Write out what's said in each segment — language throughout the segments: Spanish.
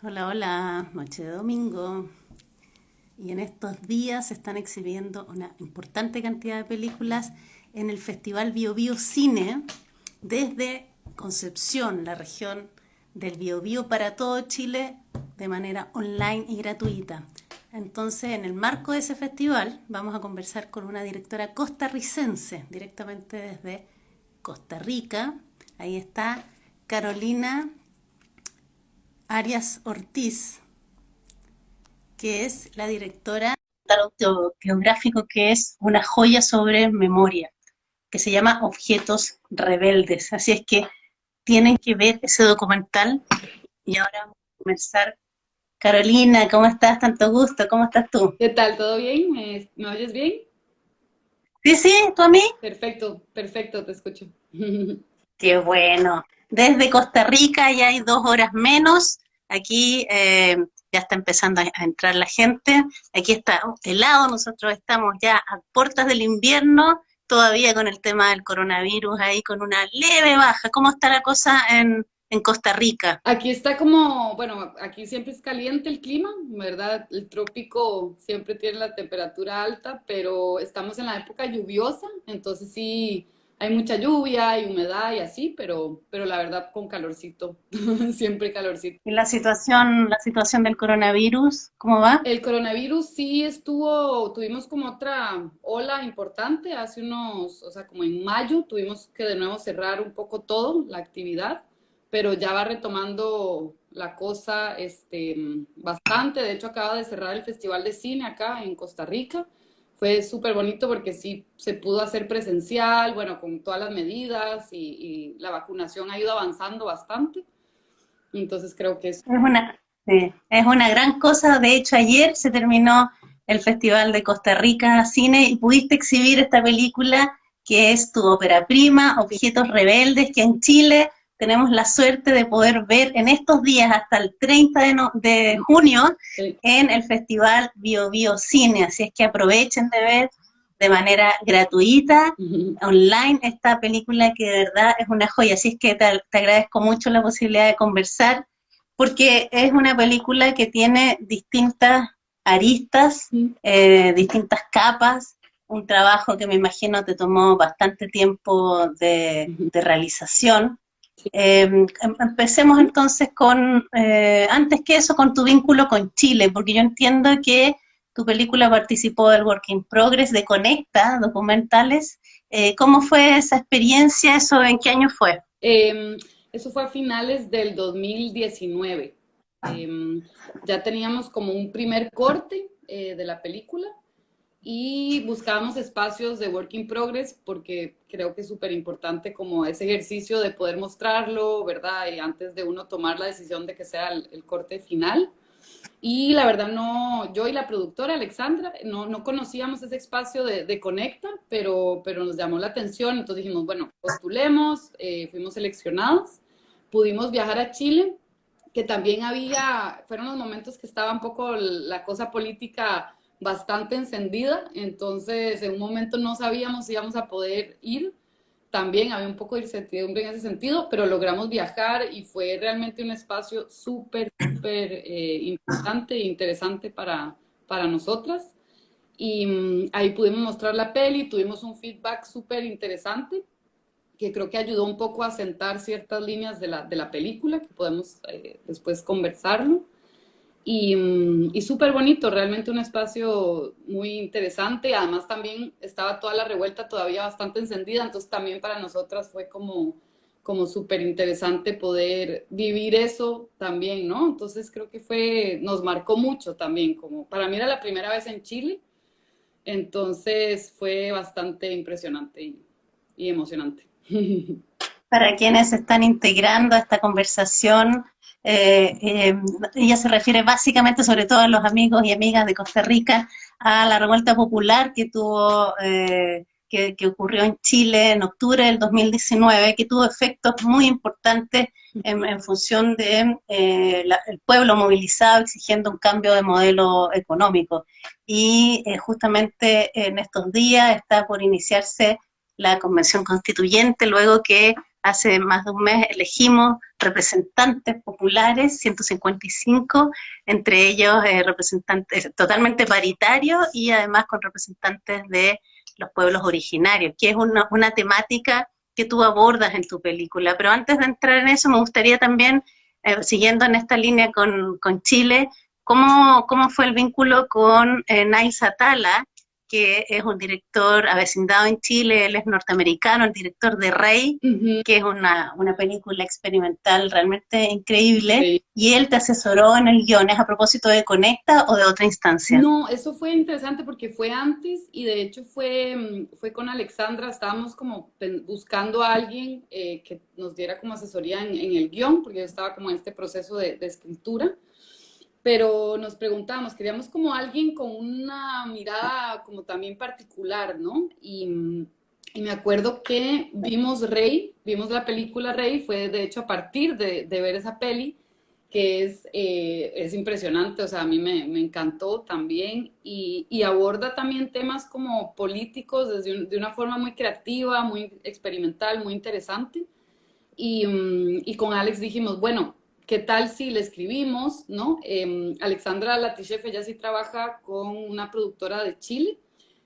Hola, hola, noche de domingo. Y en estos días se están exhibiendo una importante cantidad de películas en el Festival Bio Bio Cine desde Concepción, la región del Biobío para todo Chile de manera online y gratuita. Entonces, en el marco de ese festival, vamos a conversar con una directora costarricense, directamente desde Costa Rica. Ahí está Carolina Arias Ortiz, que es la directora de autobiográfico que es una joya sobre memoria, que se llama Objetos Rebeldes. Así es que tienen que ver ese documental. Y ahora vamos a conversar. Carolina, ¿cómo estás? Tanto gusto, ¿cómo estás tú? ¿Qué tal? ¿Todo bien? ¿Me oyes bien? Sí, sí, ¿tú a mí? Perfecto, perfecto, te escucho. Qué bueno. Desde Costa Rica ya hay 2 horas menos. Aquí ya está empezando a entrar la gente. Aquí está helado. Nosotros estamos ya a puertas del invierno, todavía con el tema del coronavirus ahí con una leve baja. ¿Cómo está la cosa en Costa Rica? Aquí está como, bueno, aquí siempre es caliente el clima, ¿verdad? El trópico siempre tiene la temperatura alta, pero estamos en la época lluviosa, entonces sí, hay mucha lluvia, hay humedad y así, pero la verdad con calorcito, siempre calorcito. ¿Y la situación del coronavirus, cómo va? El coronavirus sí tuvimos como otra ola importante hace unos, o sea, como en mayo, tuvimos que de nuevo cerrar un poco todo, la actividad, pero ya va retomando la cosa bastante. De hecho, acaba de cerrar el Festival de Cine acá en Costa Rica. Fue súper bonito porque sí se pudo hacer presencial, bueno, con todas las medidas y la vacunación ha ido avanzando bastante. Entonces creo que es. Sí, es una gran cosa. De hecho, ayer se terminó el Festival de Costa Rica Cine y pudiste exhibir esta película que es tu ópera prima, Objetos Rebeldes, que en Chile tenemos la suerte de poder ver en estos días hasta el 30 de junio en el Festival Bio Bio Cine. Así es que aprovechen de ver de manera gratuita, online, esta película que de verdad es una joya. Así es que te agradezco mucho la posibilidad de conversar porque es una película que tiene distintas aristas, distintas capas, un trabajo que me imagino te tomó bastante tiempo de realización. Empecemos entonces antes que eso, con tu vínculo con Chile, porque yo entiendo que tu película participó del Work in Progress de Conecta, documentales. ¿Cómo fue esa experiencia? ¿Eso en qué año fue? Eh, Eso fue a finales del 2019. Eh, ya teníamos como un primer corte de la película y buscábamos espacios de work in progress porque creo que es súper importante como ese ejercicio de poder mostrarlo, ¿verdad? Y antes de uno tomar la decisión de que sea el corte final. Y la verdad no, yo y la productora Alexandra no conocíamos ese espacio de Conecta, pero nos llamó la atención, entonces dijimos, bueno, postulemos, fuimos seleccionados, pudimos viajar a Chile, que también fueron los momentos que estaba un poco la cosa política bastante encendida, entonces en un momento no sabíamos si íbamos a poder ir, también había un poco de incertidumbre en ese sentido, pero logramos viajar y fue realmente un espacio súper, súper importante e interesante para nosotras. Y ahí pudimos mostrar la peli, tuvimos un feedback súper interesante que creo que ayudó un poco a sentar ciertas líneas de la película, que podemos después conversarlo. Y súper bonito, realmente un espacio muy interesante. Además también estaba toda la revuelta todavía bastante encendida, entonces también para nosotras fue como súper interesante poder vivir eso también, ¿no? Entonces creo que nos marcó mucho también, como para mí era la primera vez en Chile, entonces fue bastante impresionante y emocionante. Para quienes se están integrando a esta conversación, ella se refiere básicamente, sobre todo a los amigos y amigas de Costa Rica, a la revuelta popular que ocurrió en Chile en octubre del 2019, que tuvo efectos muy importantes en función de el pueblo movilizado exigiendo un cambio de modelo económico. Y justamente en estos días está por iniciarse la convención constituyente, luego que hace más de un mes elegimos representantes populares, 155, entre ellos representantes totalmente paritarios y además con representantes de los pueblos originarios, que es una temática que tú abordas en tu película. Pero antes de entrar en eso, me gustaría también, siguiendo en esta línea con Chile, ¿cómo fue el vínculo con Nais Atala, que es un director avecindado en Chile? Él es norteamericano, el director de Rey, que es una película experimental realmente increíble, Sí. y él te asesoró en el guion. ¿Es a propósito de Conecta o de otra instancia? No, eso fue interesante porque fue antes y de hecho fue con Alexandra, estábamos como buscando a alguien que nos diera como asesoría en el guión, porque yo estaba como en este proceso de escritura, pero nos preguntábamos, queríamos como alguien con una mirada como también particular, ¿no? Y me acuerdo que vimos Rey, vimos la película Rey, fue de hecho a partir de ver esa peli, que es impresionante, o sea, a mí me encantó también y aborda también temas como políticos de una forma muy creativa, muy experimental, muy interesante. Y con Alex dijimos, bueno, ¿qué tal si le escribimos, no? Alexandra Latichef, ella sí trabaja con una productora de Chile,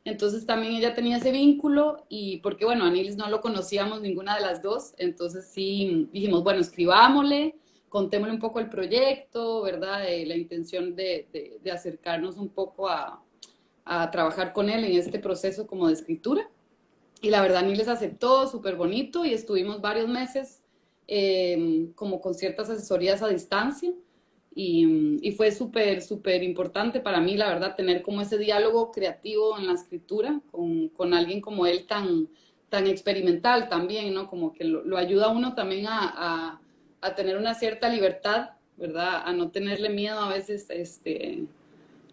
entonces también ella tenía ese vínculo y porque, bueno, a Nils no lo conocíamos ninguna de las dos, entonces sí dijimos, bueno, escribámosle, contémosle un poco el proyecto, ¿verdad? La intención de acercarnos un poco a trabajar con él en este proceso como de escritura. Y la verdad, ni les aceptó, súper bonito, y estuvimos varios meses como con ciertas asesorías a distancia. Y fue súper, súper importante para mí, la verdad, tener como ese diálogo creativo en la escritura con alguien como él tan experimental también, ¿no? Como que lo ayuda a uno también a tener una cierta libertad, ¿verdad? A no tenerle miedo a veces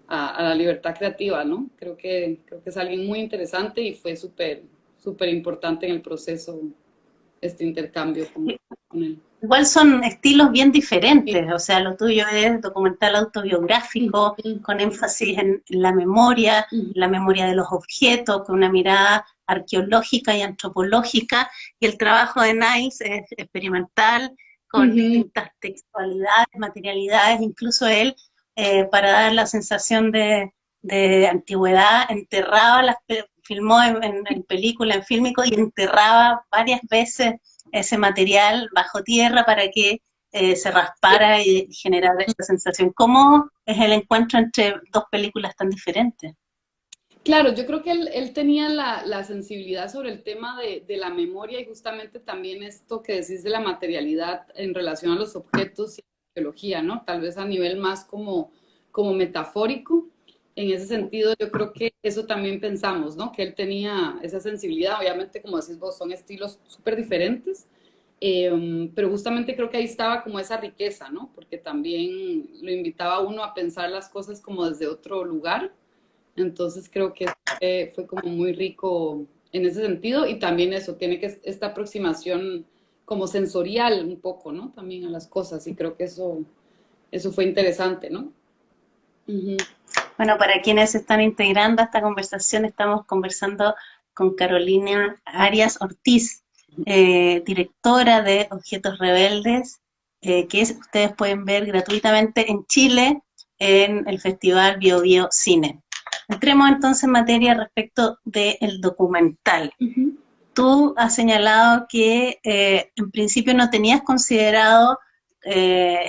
a la libertad creativa, ¿no? Creo que es alguien muy interesante y fue súper, súper importante en el proceso este intercambio con él. Igual son estilos bien Sí. diferentes, o sea, lo tuyo es documental autobiográfico, Ujú, con énfasis en ujú, la memoria de los objetos, con una mirada arqueológica y antropológica, y el trabajo de Nice es experimental, con ujú. distintas textualidades, materialidades, incluso él, para dar la sensación de antigüedad, enterraba filmó en película, en fílmico, y enterraba varias veces ese material bajo tierra para que se raspara y generara esa sensación. ¿Cómo es el encuentro entre dos películas tan diferentes? Claro, yo creo que él tenía la sensibilidad sobre el tema de la memoria y justamente también esto que decís de la materialidad en relación a los objetos y la arqueología, ¿no? Tal vez a nivel más como metafórico. En ese sentido, yo creo que eso también pensamos, ¿no? Que él tenía esa sensibilidad. Obviamente, como decís vos, son estilos súper diferentes, pero justamente creo que ahí estaba como esa riqueza, ¿no? Porque también lo invitaba a uno a pensar las cosas como desde otro lugar. Entonces creo que fue como muy rico en ese sentido y también eso, tiene que esta aproximación como sensorial un poco, ¿no? También a las cosas y creo que eso fue interesante, ¿no? Ujú. Bueno, para quienes se están integrando a esta conversación, estamos conversando con Carolina Arias Ortiz, directora de Objetos Rebeldes, ustedes pueden ver gratuitamente en Chile en el Festival Bio Bio Cine. Entremos entonces en materia respecto del documental. Ujú. Tú has señalado que en principio no tenías considerado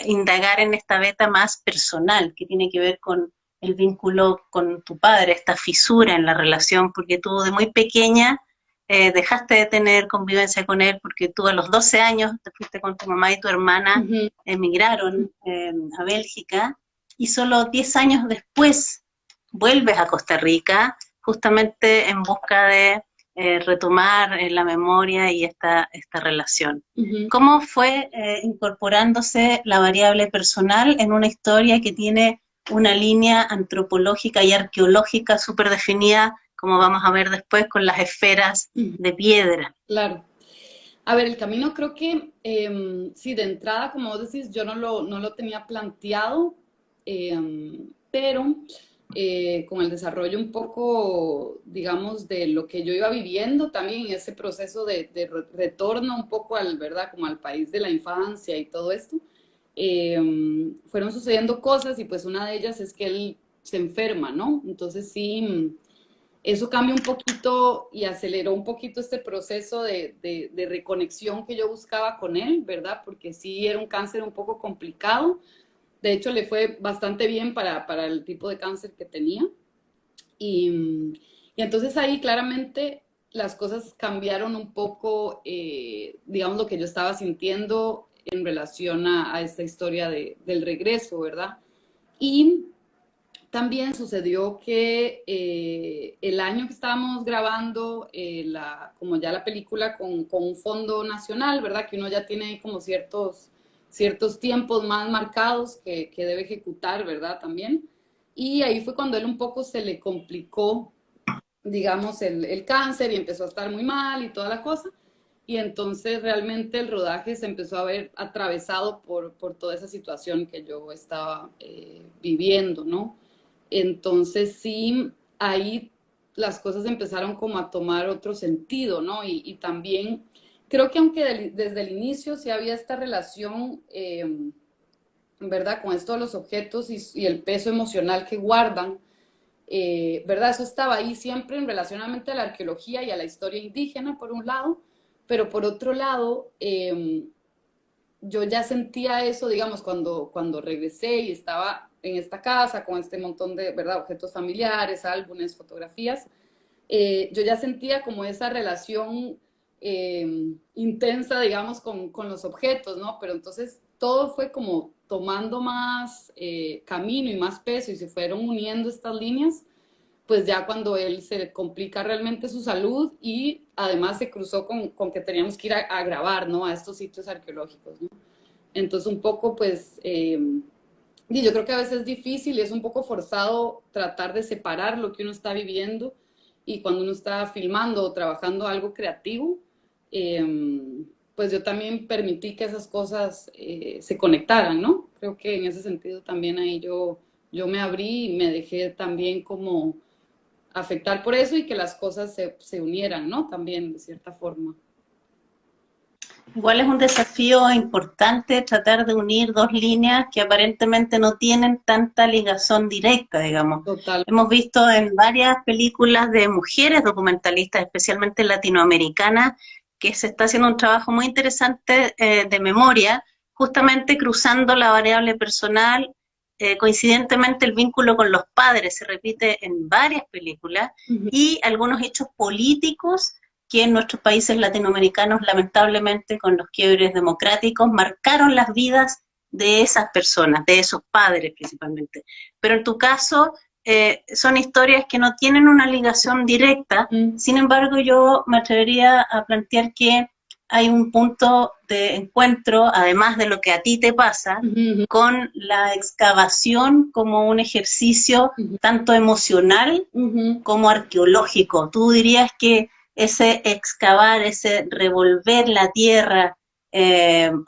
indagar en esta beta más personal, que tiene que ver con el vínculo con tu padre, esta fisura en la relación, porque tú de muy pequeña dejaste de tener convivencia con él, porque tú a los 12 años te fuiste con tu mamá y tu hermana, Ujú. emigraron a Bélgica, y solo 10 años después vuelves a Costa Rica, justamente en busca de retomar la memoria y esta relación. Ujú. ¿Cómo fue incorporándose la variable personal en una historia que tiene una línea antropológica y arqueológica súper definida, como vamos a ver después, con las esferas Ujú. de piedra? Claro. A ver, el camino creo que, sí, de entrada, como vos decís, yo no lo tenía planteado, pero con el desarrollo un poco, digamos, de lo que yo iba viviendo también en ese proceso de retorno un poco al, ¿verdad? Como al país de la infancia y todo esto. Fueron sucediendo cosas y pues una de ellas es que él se enferma, ¿no? Entonces sí, eso cambia un poquito y aceleró un poquito este proceso de reconexión que yo buscaba con él, ¿verdad? Porque sí era un cáncer un poco complicado. De hecho, le fue bastante bien para el tipo de cáncer que tenía. Y entonces ahí claramente las cosas cambiaron un poco, digamos, lo que yo estaba sintiendo en relación a esta historia del regreso, ¿verdad? Y también sucedió que el año que estábamos grabando, como ya la película con un fondo nacional, ¿verdad? Que uno ya tiene ahí como ciertos tiempos más marcados que debe ejecutar, ¿verdad? También. Y ahí fue cuando él un poco se le complicó, digamos, el cáncer y empezó a estar muy mal y toda la cosa. Y entonces realmente el rodaje se empezó a ver atravesado por toda esa situación que yo estaba viviendo, ¿no? Entonces sí, ahí las cosas empezaron como a tomar otro sentido, ¿no? Y también creo que aunque desde el inicio sí había esta relación, ¿verdad? Con esto de los objetos y el peso emocional que guardan, ¿verdad? Eso estaba ahí siempre en relacionamiento a la arqueología y a la historia indígena, por un lado, pero por otro lado, yo ya sentía eso, digamos, cuando regresé y estaba en esta casa con este montón de, ¿verdad?, objetos familiares, álbumes, fotografías, yo ya sentía como esa relación intensa, digamos, con los objetos, ¿no? Pero entonces todo fue como tomando más camino y más peso y se fueron uniendo estas líneas, pues ya cuando él se le complica realmente su salud y además se cruzó con que teníamos que ir a grabar, ¿no? A estos sitios arqueológicos, ¿no? Entonces un poco, pues, y yo creo que a veces es difícil y es un poco forzado tratar de separar lo que uno está viviendo y cuando uno está filmando o trabajando algo creativo, pues yo también permití que esas cosas se conectaran, ¿no? Creo que en ese sentido también ahí yo me abrí y me dejé también como afectar por eso y que las cosas se unieran, ¿no? También de cierta forma. Igual es un desafío importante tratar de unir dos líneas que aparentemente no tienen tanta ligación directa, digamos. Total. Hemos visto en varias películas de mujeres documentalistas, especialmente latinoamericanas, que se está haciendo un trabajo muy interesante de memoria, justamente cruzando la variable personal. Coincidentemente el vínculo con los padres se repite en varias películas y algunos hechos políticos que en nuestros países latinoamericanos, lamentablemente, con los quiebres democráticos, marcaron las vidas de esas personas, de esos padres principalmente. Pero en tu caso, son historias que no tienen una ligación directa, sin embargo, yo me atrevería a plantear que hay un punto de encuentro, además de lo que a ti te pasa, con la excavación como un ejercicio tanto emocional como arqueológico. ¿Tú dirías que ese excavar, ese revolver la tierra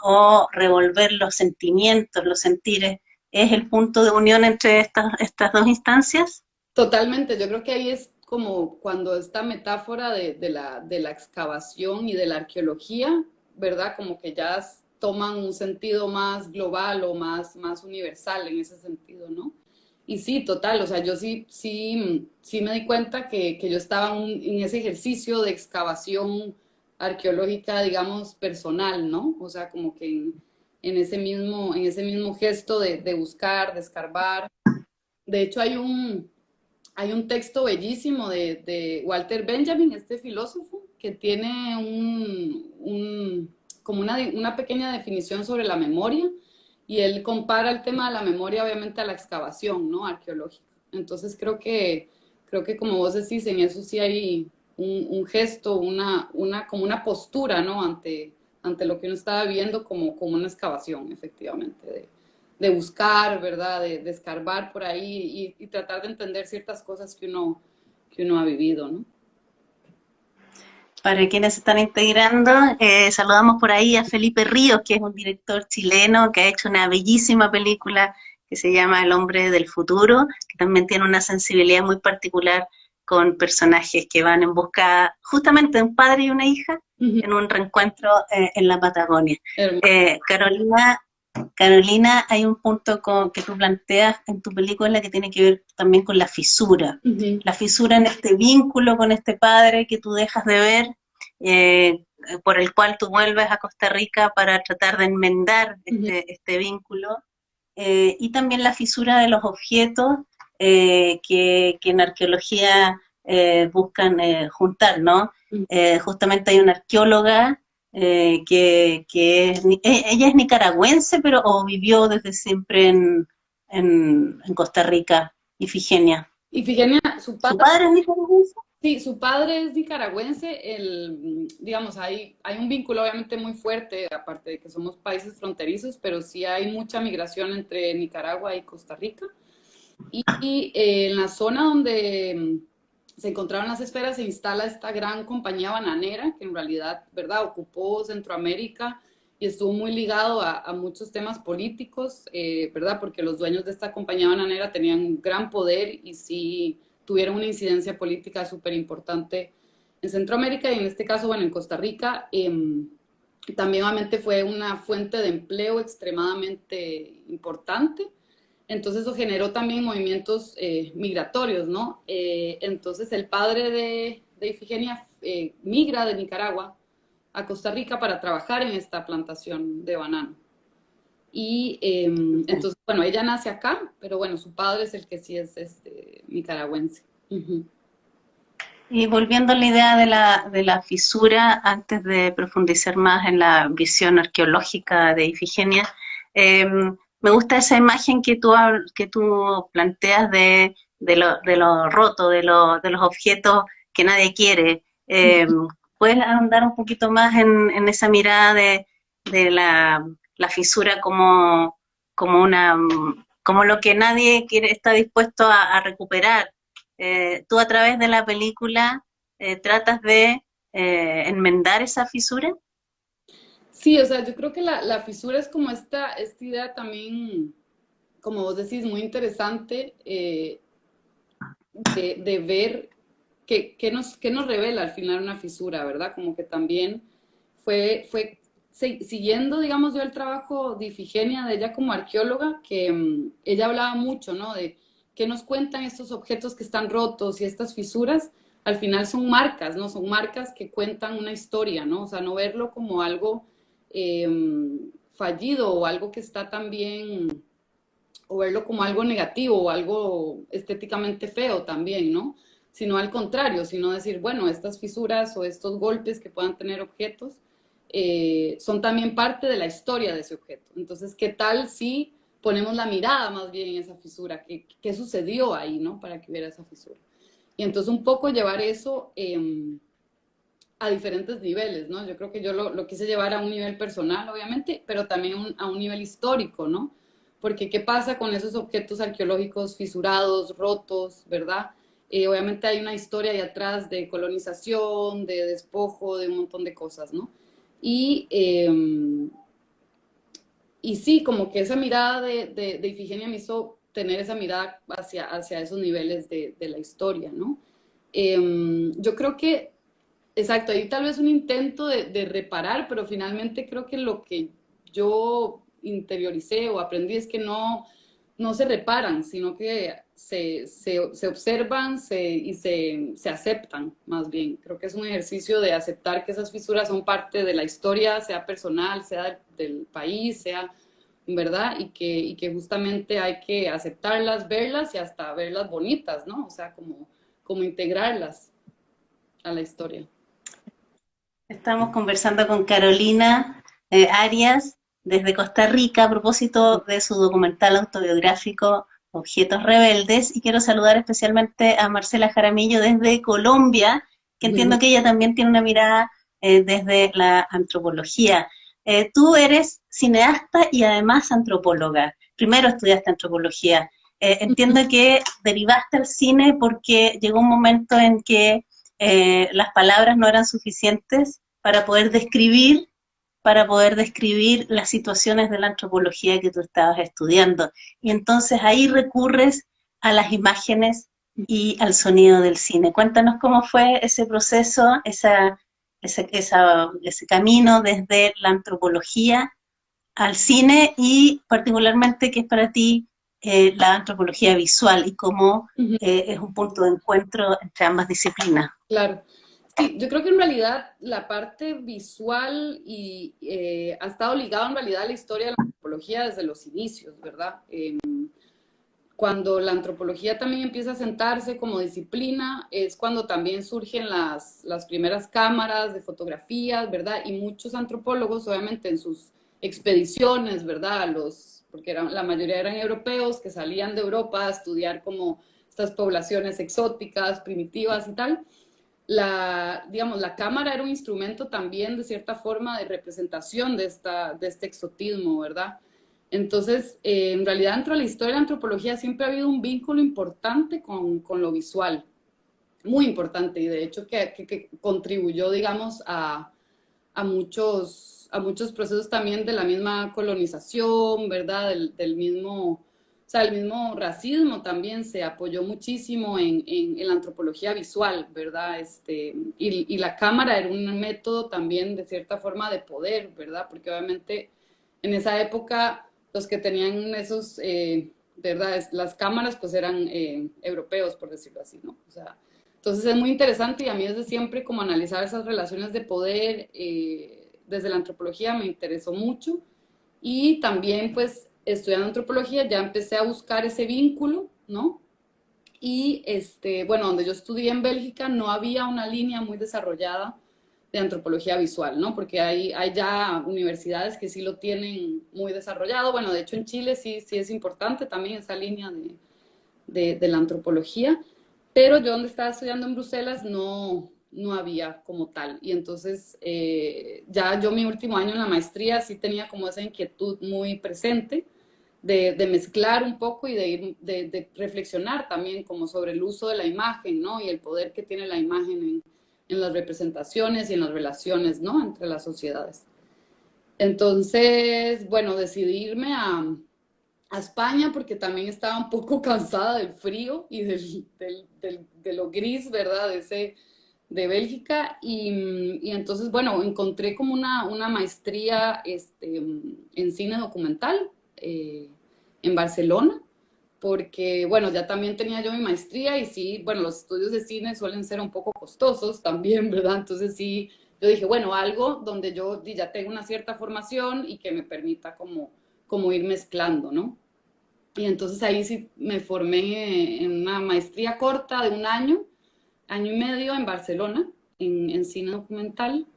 o revolver los sentimientos, los sentires, es el punto de unión entre estas dos instancias? Totalmente, yo creo que ahí es como cuando esta metáfora de la excavación y de la arqueología, ¿verdad? Como que ya toman un sentido más global o más universal en ese sentido, ¿no? Y sí, total, o sea, yo sí me di cuenta que yo estaba en ese ejercicio de excavación arqueológica, digamos, personal, ¿no? O sea, como que en ese mismo gesto de buscar, de escarbar. De hecho, hay un texto bellísimo de Walter Benjamin, este filósofo, que tiene como una pequeña definición sobre la memoria, y él compara el tema de la memoria obviamente a la excavación, ¿no? Arqueológica. Entonces creo que como vos decís, en eso sí hay un gesto, como una postura, ¿no? Ante lo que uno estaba viendo como una excavación, efectivamente, de buscar, ¿verdad? De escarbar por ahí y tratar de entender ciertas cosas que uno ha vivido, ¿no? Para quienes se están integrando, saludamos por ahí a Felipe Ríos, que es un director chileno que ha hecho una bellísima película que se llama El hombre del futuro, que también tiene una sensibilidad muy particular con personajes que van en busca justamente de un padre y una hija Ujú. en un reencuentro en la Patagonia. Hermoso. Carolina, Carolina, hay un punto que tú planteas en tu película que tiene que ver también con Ujú. la fisura en este vínculo con este padre que tú dejas de ver, eh, por el cual tú vuelves a Costa Rica para tratar de enmendar Ujú. este vínculo, y también la fisura de los objetos que en arqueología buscan juntar, ¿no? Ujú. Justamente hay una arqueóloga ella es nicaragüense, pero o vivió desde siempre en Costa Rica, Ifigenia. Ifigenia, su ¿Su padre, padre es nicaragüense? sí, su padre es nicaragüense, digamos, hay un vínculo obviamente muy fuerte, aparte de que somos países fronterizos, pero sí hay mucha migración entre Nicaragua y Costa Rica. Y en la zona donde se encontraban las esferas se instala esta gran compañía bananera que en realidad, ¿verdad?, ocupó Centroamérica y estuvo muy ligado a muchos temas políticos, ¿verdad?, porque los dueños de esta compañía bananera tenían un gran poder y sí tuvieron una incidencia política súper importante en Centroamérica y en este caso, bueno, en Costa Rica. También obviamente fue una fuente de empleo extremadamente importante. Entonces eso generó también movimientos migratorios, ¿no? Entonces el padre de Ifigenia migra de Nicaragua a Costa Rica para trabajar en esta plantación de banano. Y entonces, bueno, ella nace acá, pero bueno, su padre es el que sí es nicaragüense. Ujú. Y volviendo a la idea de la fisura, antes de profundizar más en la visión arqueológica de Ifigenia, me gusta esa imagen que tú planteas de lo roto, de los objetos que nadie quiere. ¿Puedes ahondar un poquito más en esa mirada de la fisura como una, como lo que nadie quiere, está dispuesto a recuperar? Tú a través de la película tratas de enmendar esa fisura. Sí, o sea, yo creo que la fisura es como esta idea también, como vos decís, muy interesante de ver qué nos revela al final una fisura, ¿verdad? Como que también fue siguiendo, digamos, yo el trabajo de Ifigenia, de ella como arqueóloga, que ella hablaba mucho, ¿no? De qué nos cuentan estos objetos que están rotos y estas fisuras, al final son marcas, ¿no? Son marcas que cuentan una historia, ¿no? O sea, no verlo como algo eh, fallido o algo que está también o verlo como algo negativo o algo estéticamente feo también, ¿no? Sino al contrario, sino decir, bueno, estas fisuras o estos golpes que puedan tener objetos son también parte de la historia de ese objeto. Entonces, ¿qué tal si ponemos la mirada más bien en esa fisura? ¿Qué sucedió ahí, ¿no? Para que hubiera esa fisura. Y entonces un poco llevar eso a diferentes niveles, ¿no? Yo creo que yo lo quise llevar a un nivel personal, obviamente, pero también a un nivel histórico, ¿no? Porque ¿qué pasa con esos objetos arqueológicos fisurados, rotos, ¿verdad? Obviamente hay una historia ahí atrás de colonización, de despojo, de un montón de cosas, ¿no? Y, eh, y sí, como que esa mirada de Ifigenia me hizo tener esa mirada hacia esos niveles de la historia, ¿no? Yo creo que exacto, hay tal vez un intento de reparar, pero finalmente creo que lo que yo interioricé o aprendí es que no se reparan, sino que se observan se aceptan, más bien. Creo que es un ejercicio de aceptar que esas fisuras son parte de la historia, sea personal, sea del país, sea, ¿verdad? Y que justamente hay que aceptarlas, verlas y hasta verlas bonitas, ¿no? O sea, como integrarlas a la historia. Estamos conversando con Carolina Arias desde Costa Rica a propósito de su documental autobiográfico Objetos Rebeldes, y quiero saludar especialmente a Marcela Jaramillo desde Colombia, que entiendo que ella también tiene una mirada desde la antropología. Tú eres cineasta y además antropóloga. Primero estudiaste antropología. Entiendo que derivaste al cine porque llegó un momento en que las palabras no eran suficientes para poder describir para poder describir las situaciones de la antropología que tú estabas estudiando. Y entonces ahí recurres a las imágenes y al sonido del cine. Cuéntanos cómo fue ese proceso, ese camino desde la antropología al cine y particularmente qué es para ti la antropología visual y cómo es un punto de encuentro entre ambas disciplinas. Claro. Sí, yo creo que en realidad la parte visual ha estado ligada en realidad a la historia de la antropología desde los inicios, ¿verdad? Cuando la antropología también empieza a sentarse como disciplina, es cuando también surgen las primeras cámaras de fotografías, ¿verdad? Y muchos antropólogos, obviamente, en sus expediciones, ¿verdad? Porque la mayoría eran europeos que salían de Europa a estudiar como estas poblaciones exóticas, primitivas y tal. Digamos, la cámara era un instrumento también, de cierta forma, de representación de este exotismo, ¿verdad? Entonces, en realidad, dentro de la historia de la antropología siempre ha habido un vínculo importante con lo visual, muy importante, y de hecho que contribuyó, digamos, a muchos procesos también de la misma colonización, ¿verdad? Del mismo, o sea, el mismo racismo también se apoyó muchísimo en la antropología visual, ¿verdad? Y la cámara era un método también, de cierta forma, de poder, ¿verdad? Porque obviamente en esa época los que tenían ¿verdad? Las cámaras pues eran europeos, por decirlo así, ¿no? O sea, entonces es muy interesante y a mí desde siempre como analizar esas relaciones de poder desde la antropología me interesó mucho y también pues estudiando antropología ya empecé a buscar ese vínculo, ¿no? Y bueno, donde yo estudié en Bélgica no había una línea muy desarrollada de antropología visual, ¿no? Porque hay ya universidades que sí lo tienen muy desarrollado. Bueno, de hecho en Chile sí es importante también esa línea de la antropología, pero yo donde estaba estudiando en Bruselas no había como tal. Y entonces ya yo mi último año en la maestría sí tenía como esa inquietud muy presente de mezclar un poco y de reflexionar también como sobre el uso de la imagen, ¿no? Y el poder que tiene la imagen en las representaciones y en las relaciones, ¿no? Entre las sociedades. Entonces, bueno, decidí irme a España porque también estaba un poco cansada del frío y de lo gris, ¿verdad? De Bélgica. Y entonces, bueno, encontré como una maestría en cine documental en Barcelona, porque, bueno, ya también tenía yo mi maestría y sí, bueno, los estudios de cine suelen ser un poco costosos también, ¿verdad? Entonces sí, yo dije, bueno, algo donde yo ya tengo una cierta formación y que me permita como ir mezclando, ¿no? Y entonces ahí sí me formé en una maestría corta de un año y medio en Barcelona, en cine documental.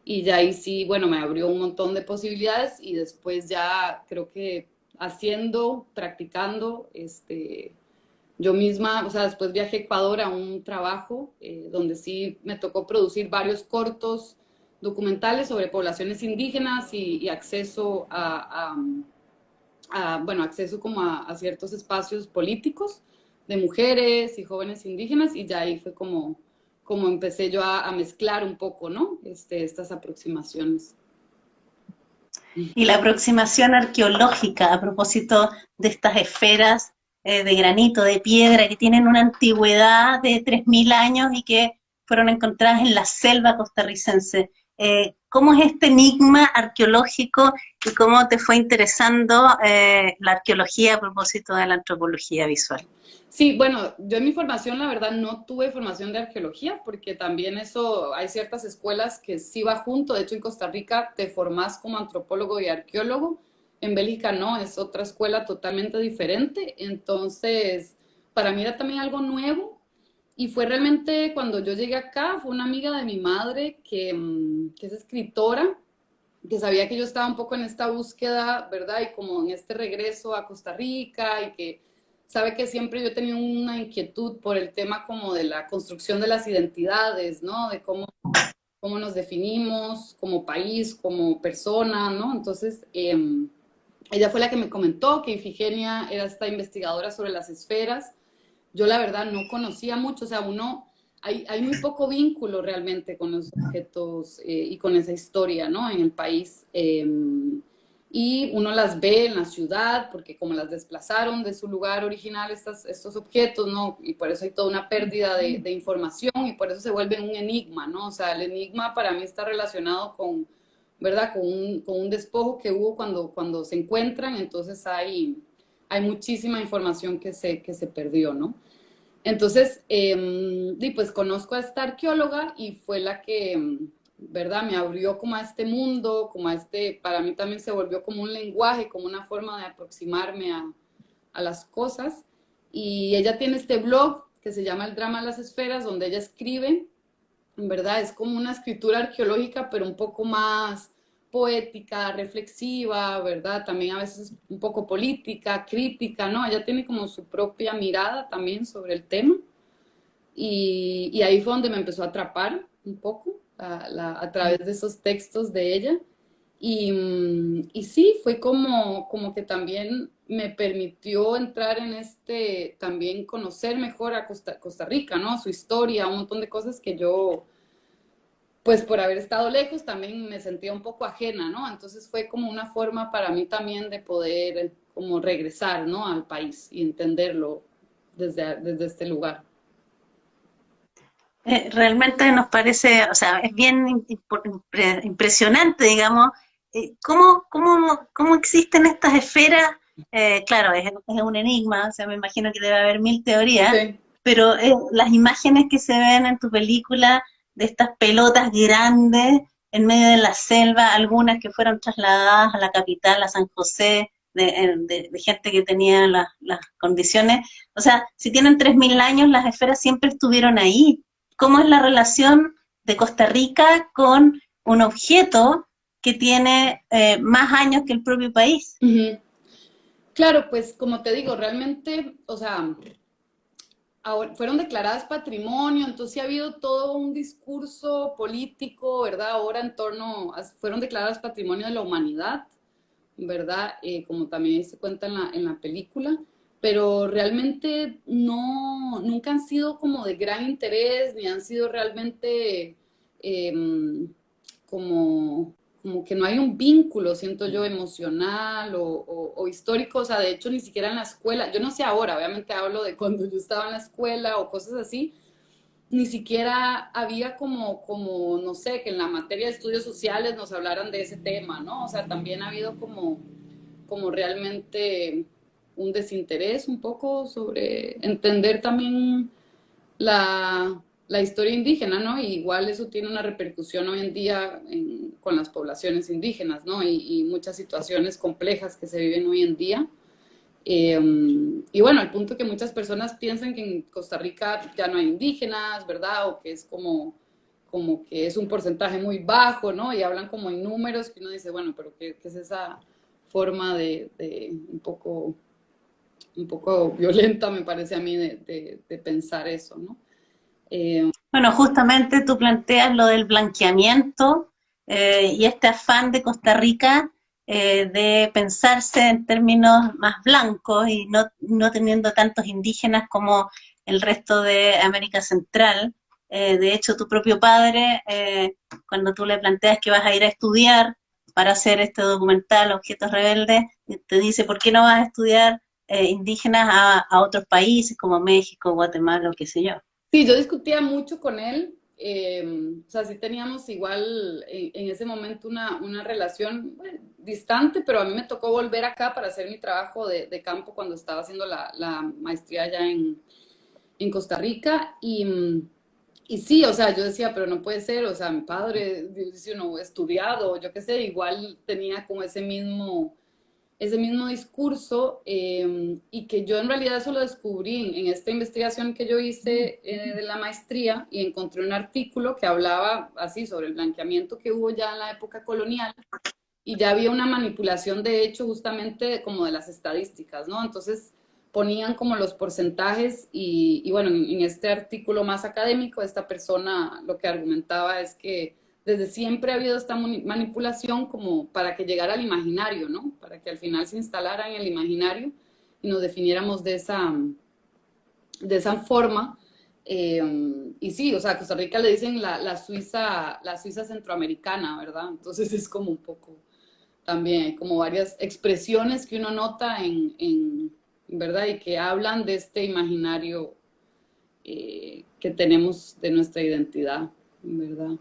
Y ya ahí sí, bueno, me abrió un montón de posibilidades y después ya creo que haciendo, practicando, yo misma, o sea, después viajé a Ecuador a un trabajo donde sí me tocó producir varios cortos documentales sobre poblaciones indígenas y acceso bueno, acceso como a ciertos espacios políticos de mujeres y jóvenes indígenas y ya ahí fue como empecé yo a mezclar un poco, ¿no? Estas aproximaciones. Y la aproximación arqueológica a propósito de estas esferas de granito, de piedra, que tienen una antigüedad de 3.000 años y que fueron encontradas en la selva costarricense. ¿Cómo es este enigma arqueológico y cómo te fue interesando la arqueología a propósito de la antropología visual? Sí, bueno, yo en mi formación, la verdad, no tuve formación de arqueología, porque también eso, hay ciertas escuelas que sí va junto. De hecho, en Costa Rica te formás como antropólogo y arqueólogo. En Bélgica no, es otra escuela totalmente diferente. Entonces, para mí era también algo nuevo. Y fue realmente cuando yo llegué acá, fue una amiga de mi madre que es escritora, que sabía que yo estaba un poco en esta búsqueda, ¿verdad? Y como en este regreso a Costa Rica y que sabe que siempre yo tenía una inquietud por el tema como de la construcción de las identidades, ¿no? De cómo nos definimos como país, como persona, ¿no? Entonces, ella fue la que me comentó que Ifigenia era esta investigadora sobre las esferas. Yo la verdad no conocía mucho, o sea, uno hay muy poco vínculo realmente con los objetos y con esa historia, ¿no? En el país. Y uno las ve en la ciudad, porque como las desplazaron de su lugar original estos objetos, ¿no? Y por eso hay toda una pérdida de información y por eso se vuelve un enigma, ¿no? O sea, el enigma para mí está relacionado con, ¿verdad? Con un despojo que hubo cuando se encuentran, entonces hay muchísima información que se perdió, ¿no? Entonces, pues conozco a esta arqueóloga y fue la que, ¿verdad? Me abrió como a este mundo, como a para mí también se volvió como un lenguaje, como una forma de aproximarme a las cosas. Y ella tiene este blog que se llama El Drama de las Esferas, donde ella escribe, en verdad es como una escritura arqueológica, pero un poco más poética, reflexiva, ¿verdad? También a veces un poco política, crítica, ¿no? Ella tiene como su propia mirada también sobre el tema. Y ahí fue donde me empezó a atrapar un poco a través de esos textos de ella. Y sí, fue como que también me permitió entrar en también conocer mejor a Costa Rica, ¿no? Su historia, un montón de cosas que yo, pues por haber estado lejos, también me sentía un poco ajena, ¿no? Entonces fue como una forma para mí también de poder como regresar, ¿no? Al país y entenderlo desde este lugar. Realmente nos parece, o sea, es bien impresionante, digamos, cómo existen estas esferas. Claro, es un enigma, o sea, me imagino que debe haber mil teorías, Sí. pero las imágenes que se ven en tu película de estas pelotas grandes en medio de la selva, algunas que fueron trasladadas a la capital, a San José, de gente que tenía las condiciones, o sea, si tienen 3000 años, las esferas siempre estuvieron ahí. ¿Cómo es la relación de Costa Rica con un objeto que tiene más años que el propio país? Ujú. Claro, pues como te digo, realmente, o sea, ahora, fueron declaradas patrimonio, entonces sí ha habido todo un discurso político, ¿verdad? Ahora fueron declaradas patrimonio de la humanidad, ¿verdad? Como también se cuenta en la película, pero realmente nunca han sido como de gran interés, ni han sido realmente eh, como, como que no hay un vínculo, siento yo, emocional o histórico, o sea, de hecho ni siquiera en la escuela, yo no sé ahora, obviamente hablo de cuando yo estaba en la escuela o cosas así, ni siquiera había no sé, que en la materia de estudios sociales nos hablaran de ese tema, ¿no? O sea, también ha habido como realmente un desinterés un poco sobre entender también la historia indígena, ¿no? Y igual eso tiene una repercusión hoy en día con las poblaciones indígenas, ¿no? Y muchas situaciones complejas que se viven hoy en día. Y bueno, al punto que muchas personas piensan que en Costa Rica ya no hay indígenas, ¿verdad? O que es como que es un porcentaje muy bajo, ¿no? Y hablan como en números, que uno dice, bueno, pero ¿qué es esa forma de un poco violenta, me parece a mí, de pensar eso, ¿no? Bueno, justamente tú planteas lo del blanqueamiento y este afán de Costa Rica de pensarse en términos más blancos y no teniendo tantos indígenas como el resto de América Central. De hecho, tu propio padre, cuando tú le planteas que vas a ir a estudiar para hacer este documental, Objetos Rebeldes, te dice, ¿por qué no vas a estudiar indígenas a otros países como México, Guatemala o qué sé yo? Sí, yo discutía mucho con él, o sea, sí teníamos igual en ese momento una relación distante, pero a mí me tocó volver acá para hacer mi trabajo de campo cuando estaba haciendo la maestría allá en Costa Rica y sí, o sea, yo decía, pero no puede ser, o sea, mi padre, dice uno, estudiado, yo qué sé, igual tenía como ese mismo discurso y que yo en realidad eso lo descubrí en esta investigación que yo hice de la maestría y encontré un artículo que hablaba así sobre el blanqueamiento que hubo ya en la época colonial y ya había una manipulación de hecho justamente como de las estadísticas, ¿no? Entonces ponían como los porcentajes y bueno, en este artículo más académico esta persona lo que argumentaba es que desde siempre ha habido esta manipulación como para que llegara al imaginario, ¿no? Para que al final se instalara en el imaginario y nos definiéramos de esa forma. Y sí, o sea, a Costa Rica le dicen la Suiza centroamericana, ¿verdad? Entonces es como un poco, también hay como varias expresiones que uno nota ¿verdad? Y que hablan de este imaginario que tenemos de nuestra identidad, ¿verdad?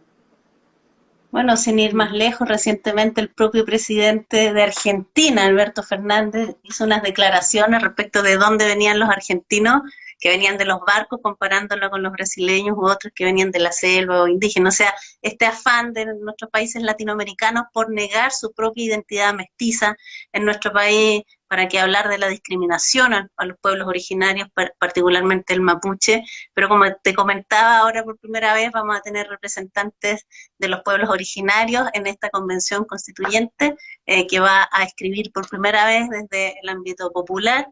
Bueno, sin ir más lejos, recientemente el propio presidente de Argentina, Alberto Fernández, hizo unas declaraciones respecto de dónde venían los argentinos, que venían de los barcos, comparándolo con los brasileños u otros que venían de la selva o indígenas. O sea, este afán de nuestros países latinoamericanos por negar su propia identidad mestiza en nuestro país, para que hablar de la discriminación a los pueblos originarios, particularmente el mapuche. Pero como te comentaba, ahora por primera vez vamos a tener representantes de los pueblos originarios en esta convención constituyente, que va a escribir por primera vez desde el ámbito popular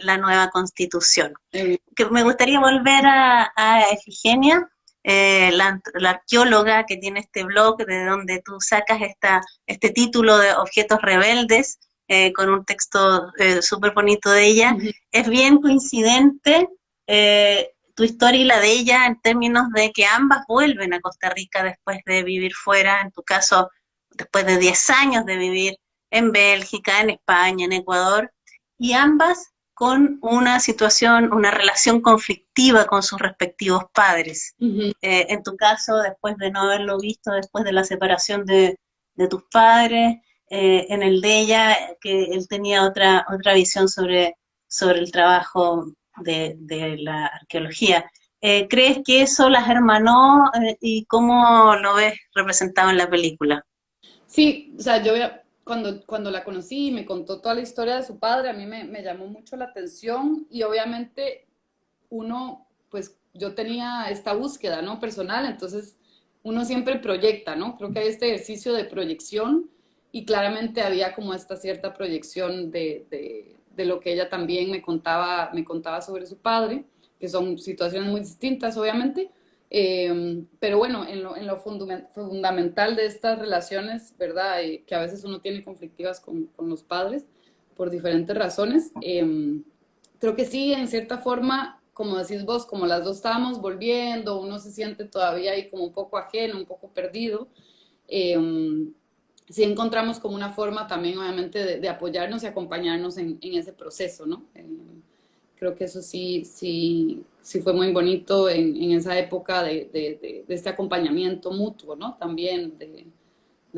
la nueva constitución. Que me gustaría volver a Efigenia, la arqueóloga que tiene este blog de donde tú sacas este título de Objetos Rebeldes, con un texto súper bonito de ella. Ujú. Es bien coincidente tu historia y la de ella en términos de que ambas vuelven a Costa Rica después de vivir fuera, en tu caso, después de 10 años de vivir en Bélgica, en España, en Ecuador, y ambas con una situación, una relación conflictiva con sus respectivos padres. Ujú. En tu caso, después de no haberlo visto, después de la separación de tus padres, en el de ella, que él tenía otra visión sobre el trabajo de la arqueología. ¿Crees que eso las hermanó y cómo lo ves representado en la película? Sí, o sea, cuando la conocí y me contó toda la historia de su padre, a mí me llamó mucho la atención y obviamente uno, pues yo tenía esta búsqueda, ¿no? Personal, entonces uno siempre proyecta, ¿no? Creo que hay este ejercicio de proyección y claramente había como esta cierta proyección de lo que ella también me contaba sobre su padre, que son situaciones muy distintas, obviamente, pero bueno, en lo fundamental de estas relaciones, ¿verdad? Que a veces uno tiene conflictivas con los padres por diferentes razones. Creo que sí, en cierta forma, como decís vos, como las dos estábamos volviendo, uno se siente todavía ahí como un poco ajeno, un poco perdido. Eh, sí encontramos como una forma también, obviamente, de apoyarnos y acompañarnos en ese proceso, ¿no? Creo que eso sí fue muy bonito en esa época de este acompañamiento mutuo, ¿no? También de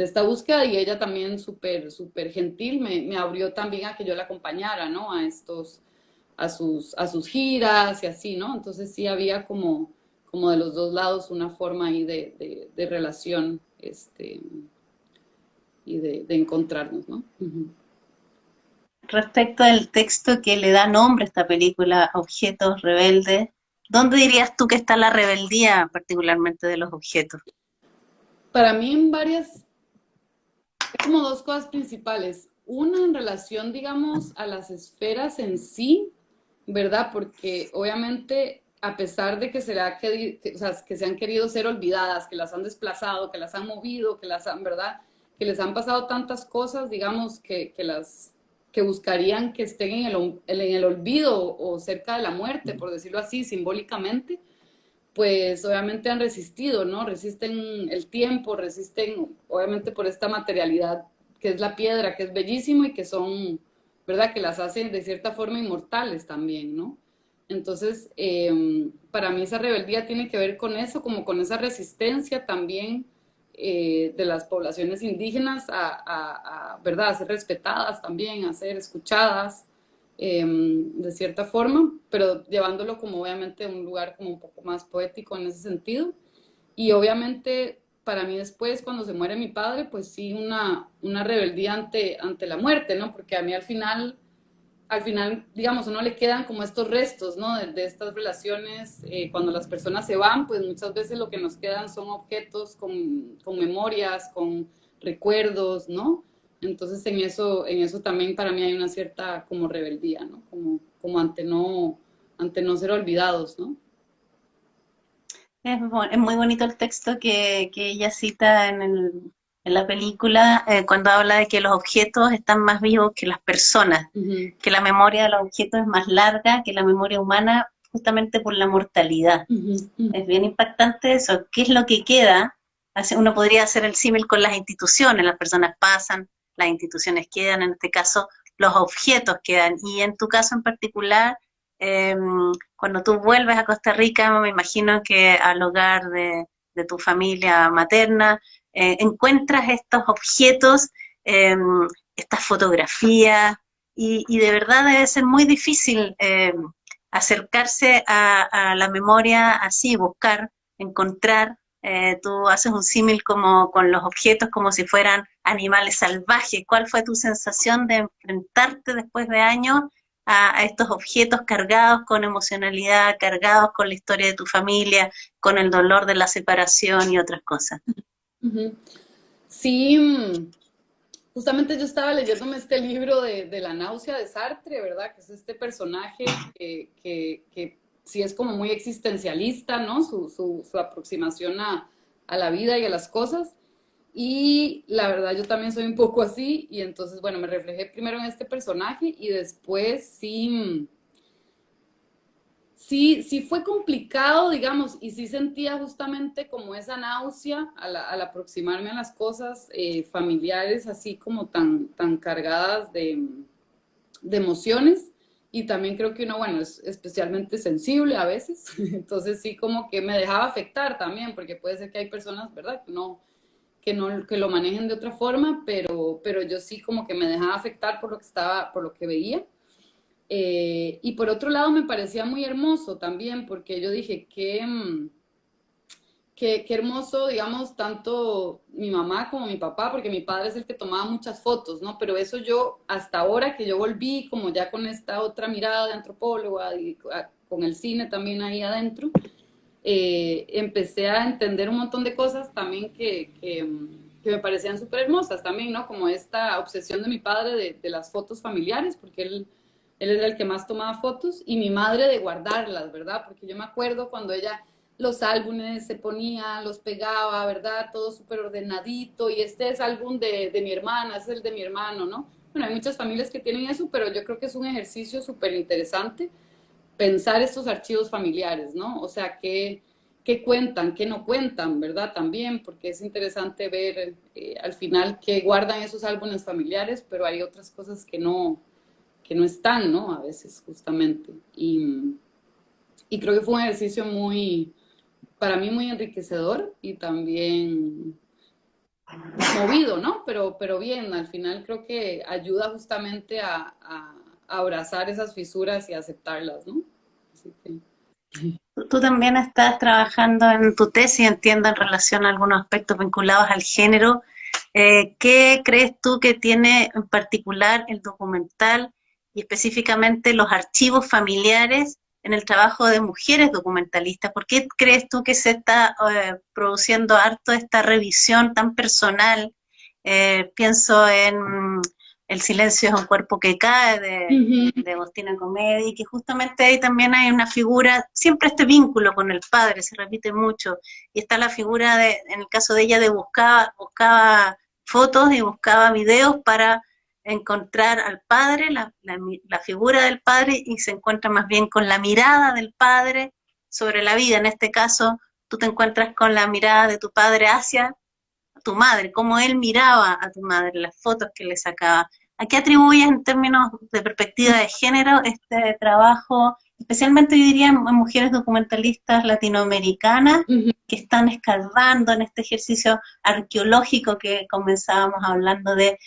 esta búsqueda y ella también súper gentil me abrió también a que yo la acompañara, ¿no? A sus giras y así, ¿no? Entonces sí había como de los dos lados una forma ahí de relación, y de encontrarnos, ¿no? Uh-huh. Respecto al texto que le da nombre a esta película, Objetos Rebeldes, ¿dónde dirías tú que está la rebeldía particularmente de los objetos? Para mí en varias, hay como dos cosas principales. Una en relación, digamos, a las esferas en sí, ¿verdad? Porque obviamente, a pesar de o sea, que se han querido ser olvidadas, que las han desplazado, que las han movido, que las han, ¿verdad? Que les han pasado tantas cosas, digamos, que buscarían que estén en el olvido o cerca de la muerte, por decirlo así, simbólicamente, pues obviamente han resistido, ¿no? Resisten el tiempo, resisten obviamente por esta materialidad que es la piedra, que es bellísimo y que son, ¿verdad? Que las hacen de cierta forma inmortales también, ¿no? Entonces, para mí esa rebeldía tiene que ver con eso, como con esa resistencia también de las poblaciones indígenas ¿verdad? A ser respetadas también, a ser escuchadas, de cierta forma, pero llevándolo como obviamente a un lugar como un poco más poético en ese sentido. Y obviamente para mí después, cuando se muere mi padre, pues sí, una rebeldía ante la muerte, ¿no? Porque a mí al final, digamos, uno le quedan como estos restos, ¿no? De estas relaciones, cuando las personas se van, pues muchas veces lo que nos quedan son objetos con memorias, con recuerdos, ¿no? Entonces en eso también para mí hay una cierta como rebeldía, ¿no? Como ante no ser olvidados, ¿no? Es muy bonito el texto que ella cita en la película, cuando habla de que los objetos están más vivos que las personas, Uh -huh. que la memoria de los objetos es más larga que la memoria humana, justamente por la mortalidad. Ujú, ujú. Es bien impactante eso. ¿Qué es lo que queda? Uno podría hacer el símil con las instituciones. Las personas pasan, las instituciones quedan, en este caso los objetos quedan. Y en tu caso en particular, eh, cuando tú vuelves a Costa Rica, me imagino que al hogar de tu familia materna, encuentras estos objetos, eh, estas fotografías, y de verdad debe ser muy difícil acercarse a la memoria así, buscar, encontrar. Tú haces un símil como con los objetos como si fueran animales salvajes. ¿Cuál fue tu sensación de enfrentarte después de años a estos objetos cargados con emocionalidad, cargados con la historia de tu familia, con el dolor de la separación y otras cosas? Ujú. Sí, justamente yo estaba leyéndome este libro de la náusea de Sartre, ¿verdad? Que es este personaje que sí es como muy existencialista, ¿no? Su aproximación a la vida y a las cosas. Y la verdad yo también soy un poco así y entonces, bueno, me reflejé primero en este personaje y después sí, sí fue complicado, digamos, y sí sentía justamente como esa náusea al aproximarme a las cosas familiares, así como tan cargadas de emociones. Y también creo que uno, bueno, es especialmente sensible a veces, entonces sí como que me dejaba afectar también, porque puede ser que hay personas, ¿verdad? Que lo manejen de otra forma, pero yo sí como que me dejaba afectar por lo que estaba, por lo que veía. Y por otro lado me parecía muy hermoso también, porque yo dije qué hermoso, digamos, tanto mi mamá como mi papá, porque mi padre es el que tomaba muchas fotos, ¿no? Pero eso yo, hasta ahora que yo volví, como ya con esta otra mirada de antropóloga y con el cine también ahí adentro, empecé a entender un montón de cosas también que me parecían súper hermosas también, ¿no? Como esta obsesión de mi padre de las fotos familiares, porque él era el que más tomaba fotos, y mi madre de guardarlas, ¿verdad? Porque yo me acuerdo cuando ella los álbumes se ponía, los pegaba, ¿verdad? Todo súper ordenadito, y este es álbum de mi hermana, es el de mi hermano, ¿no? Bueno, hay muchas familias que tienen eso, pero yo creo que es un ejercicio súper interesante pensar estos archivos familiares, ¿no? O sea, qué cuentan, qué no cuentan, ¿verdad? También, porque es interesante ver al final qué guardan esos álbumes familiares, pero hay otras cosas que no están, ¿no? A veces, justamente. Y creo que fue un ejercicio muy, para mí muy enriquecedor y también movido, ¿no? Pero bien, al final creo que ayuda justamente a abrazar esas fisuras y aceptarlas, ¿no? Así que... Tú también estás trabajando en tu tesis, entiendo, en relación a algunos aspectos vinculados al género. ¿Qué crees tú que tiene en particular el documental y específicamente los archivos familiares en el trabajo de mujeres documentalistas? ¿Por qué crees tú que se está produciendo harto esta revisión tan personal? Pienso en El silencio es un cuerpo que cae Ujú. de Agostina Comedi, que justamente ahí también hay una figura, siempre este vínculo con el padre se repite mucho, y está la figura de, en el caso de ella, de buscaba fotos y buscaba videos para encontrar al padre, la figura del padre, y se encuentra más bien con la mirada del padre sobre la vida. En este caso, tú te encuentras con la mirada de tu padre hacia tu madre, cómo él miraba a tu madre, las fotos que le sacaba. ¿A qué atribuyes en términos de perspectiva de género este trabajo, especialmente yo diría en mujeres documentalistas latinoamericanas Ujú. que están escarbando en este ejercicio arqueológico que comenzábamos hablando de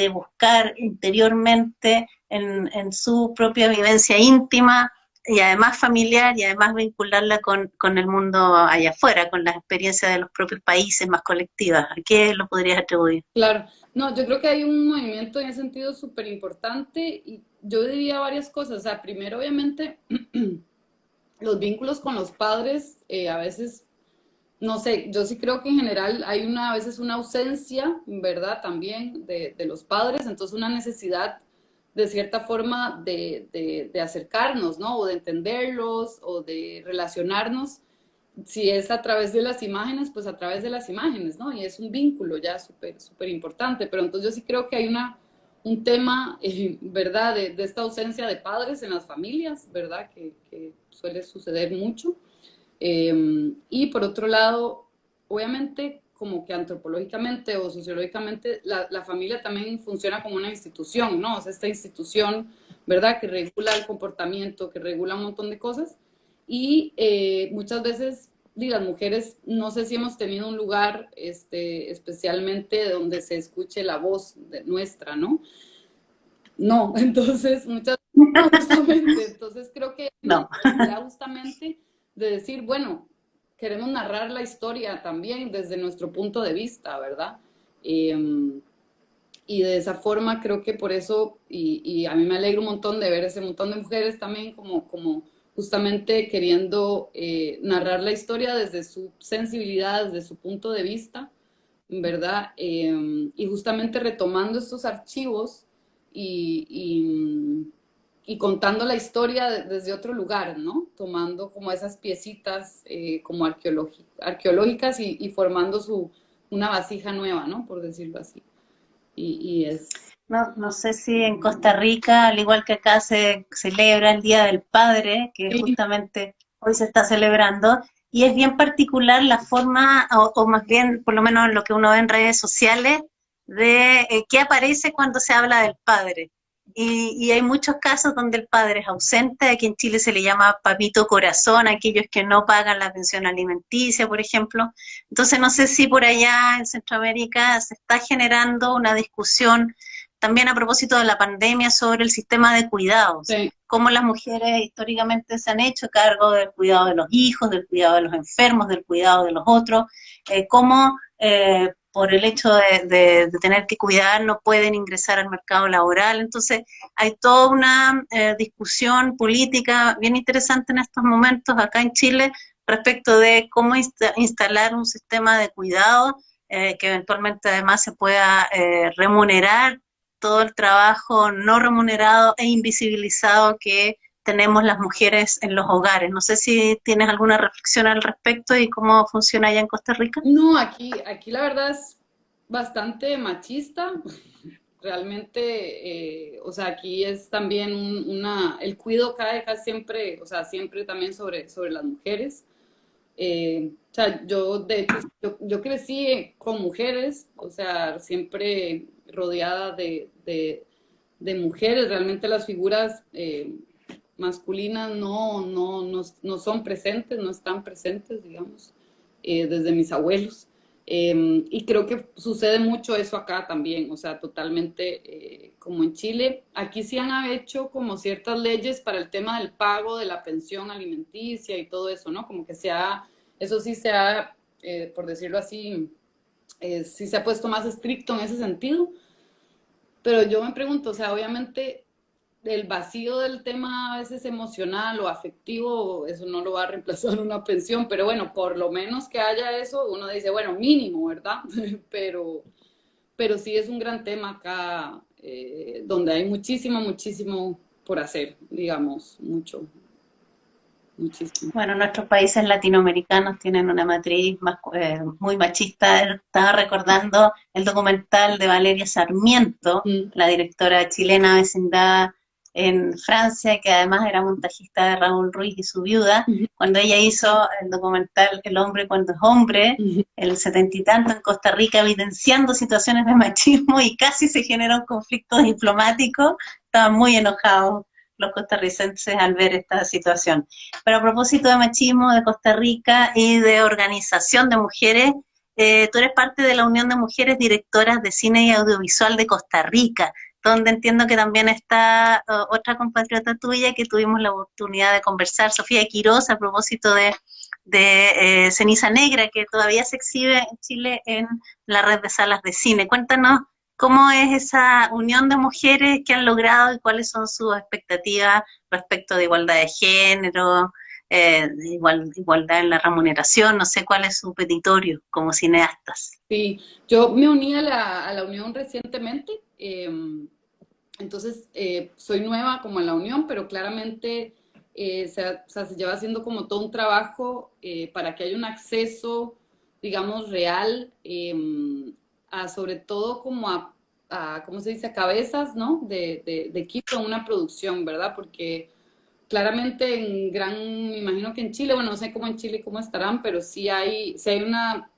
buscar interiormente en su propia vivencia íntima y además familiar y además vincularla con el mundo allá afuera, con las experiencias de los propios países más colectivas? ¿A qué lo podrías atribuir? Claro, no, yo creo que hay un movimiento en ese sentido súper importante y yo diría varias cosas. O sea, primero, obviamente, los vínculos con los padres, a veces, no sé, yo sí creo que en general hay a veces una ausencia, ¿verdad? También de los padres, entonces una necesidad de cierta forma de acercarnos, ¿no? O de entenderlos o de relacionarnos. Si es a través de las imágenes, pues a través de las imágenes, ¿no? Y es un vínculo ya súper, súper importante. Pero entonces yo sí creo que hay un tema, ¿verdad? De esta ausencia de padres en las familias, ¿verdad? Que suele suceder mucho. Y por otro lado, obviamente, como que antropológicamente o sociológicamente, la familia también funciona como una institución, ¿no? O sea, esta institución, ¿verdad? Que regula el comportamiento, que regula un montón de cosas. Y muchas veces, las mujeres, no sé si hemos tenido un lugar especialmente donde se escuche la voz nuestra, ¿no? No, entonces, muchas no, justamente, entonces creo que la No. necesidad justamente de decir, bueno, queremos narrar la historia también desde nuestro punto de vista, ¿verdad? Eh, y de esa forma creo que por eso, y a mí me alegra un montón de ver ese montón de mujeres también como justamente queriendo narrar la historia desde su sensibilidad, desde su punto de vista, ¿verdad? Y justamente retomando estos archivos y, y contando la historia desde otro lugar, ¿no? Tomando como esas piecitas como arqueológicas y formando una vasija nueva, ¿no? Por decirlo así. Y es... No, no sé si en Costa Rica, al igual que acá, se celebra el Día del Padre, que Sí, justamente hoy se está celebrando, y es bien particular la forma, o más bien, por lo menos lo que uno ve en redes sociales, de qué aparece cuando se habla del padre. Y hay muchos casos donde el padre es ausente, aquí en Chile se le llama papito corazón, aquellos que no pagan la pensión alimenticia, por ejemplo. Entonces no sé si por allá en Centroamérica se está generando una discusión también a propósito de la pandemia sobre el sistema de cuidados, sí. cómo las mujeres históricamente se han hecho cargo del cuidado de los hijos, del cuidado de los enfermos, del cuidado de los otros, cómo por el hecho de tener que cuidar no pueden ingresar al mercado laboral. Entonces hay toda una discusión política bien interesante en estos momentos acá en Chile respecto de cómo instalar un sistema de cuidado que eventualmente además se pueda remunerar todo el trabajo no remunerado e invisibilizado que tenemos las mujeres en los hogares. No sé si tienes alguna reflexión al respecto y cómo funciona allá en Costa Rica. No, aquí la verdad es bastante machista. Realmente, o sea, aquí es también el cuido cae casi siempre, o sea, siempre también sobre las mujeres. O sea, yo de hecho, yo crecí con mujeres, o sea, siempre rodeada de mujeres. Realmente las figuras masculinas no son presentes, no están presentes, digamos, desde mis abuelos. Y creo que sucede mucho eso acá también, o sea, totalmente como en Chile. Aquí sí han hecho como ciertas leyes para el tema del pago de la pensión alimenticia y todo eso, ¿no? Como que eso sí se ha, por decirlo así, sí se ha puesto más estricto en ese sentido. Pero yo me pregunto, o sea, obviamente el vacío del tema a veces emocional o afectivo, eso no lo va a reemplazar una pensión, pero bueno, por lo menos que haya eso, uno dice, bueno, mínimo, ¿verdad? pero, pero sí es un gran tema acá, donde hay muchísimo por hacer, digamos, muchísimo. Bueno, nuestros países latinoamericanos tienen una matriz muy machista. Estaba recordando el documental de Valeria Sarmiento, Mm, la directora chilena vecindad en Francia, que además era montajista de Raúl Ruiz y su viuda, ujú, cuando ella hizo el documental El hombre cuando es hombre, ujú. el setenta y tanto en Costa Rica, evidenciando situaciones de machismo y casi se genera un conflicto diplomático. Estaban muy enojados los costarricenses al ver esta situación. Pero a propósito de machismo de Costa Rica y de organización de mujeres, tú eres parte de la Unión de Mujeres Directoras de Cine y Audiovisual de Costa Rica, donde entiendo que también está otra compatriota tuya que tuvimos la oportunidad de conversar, Sofía Quiroz, a propósito de Ceniza Negra, que todavía se exhibe en Chile en la red de salas de cine. Cuéntanos cómo es esa unión de mujeres que han logrado y cuáles son sus expectativas respecto de igualdad de género, igualdad en la remuneración, no sé cuál es su petitorio como cineastas. Sí, yo me uní a la unión recientemente, entonces soy nueva como en la unión, pero claramente o sea, se lleva haciendo como todo un trabajo para que haya un acceso, digamos, real, a sobre todo como ¿cómo se dice?, a cabezas, ¿no? De equipo en una producción, ¿verdad? Porque claramente me imagino que en Chile, bueno, no sé cómo en Chile cómo estarán, pero sí hay una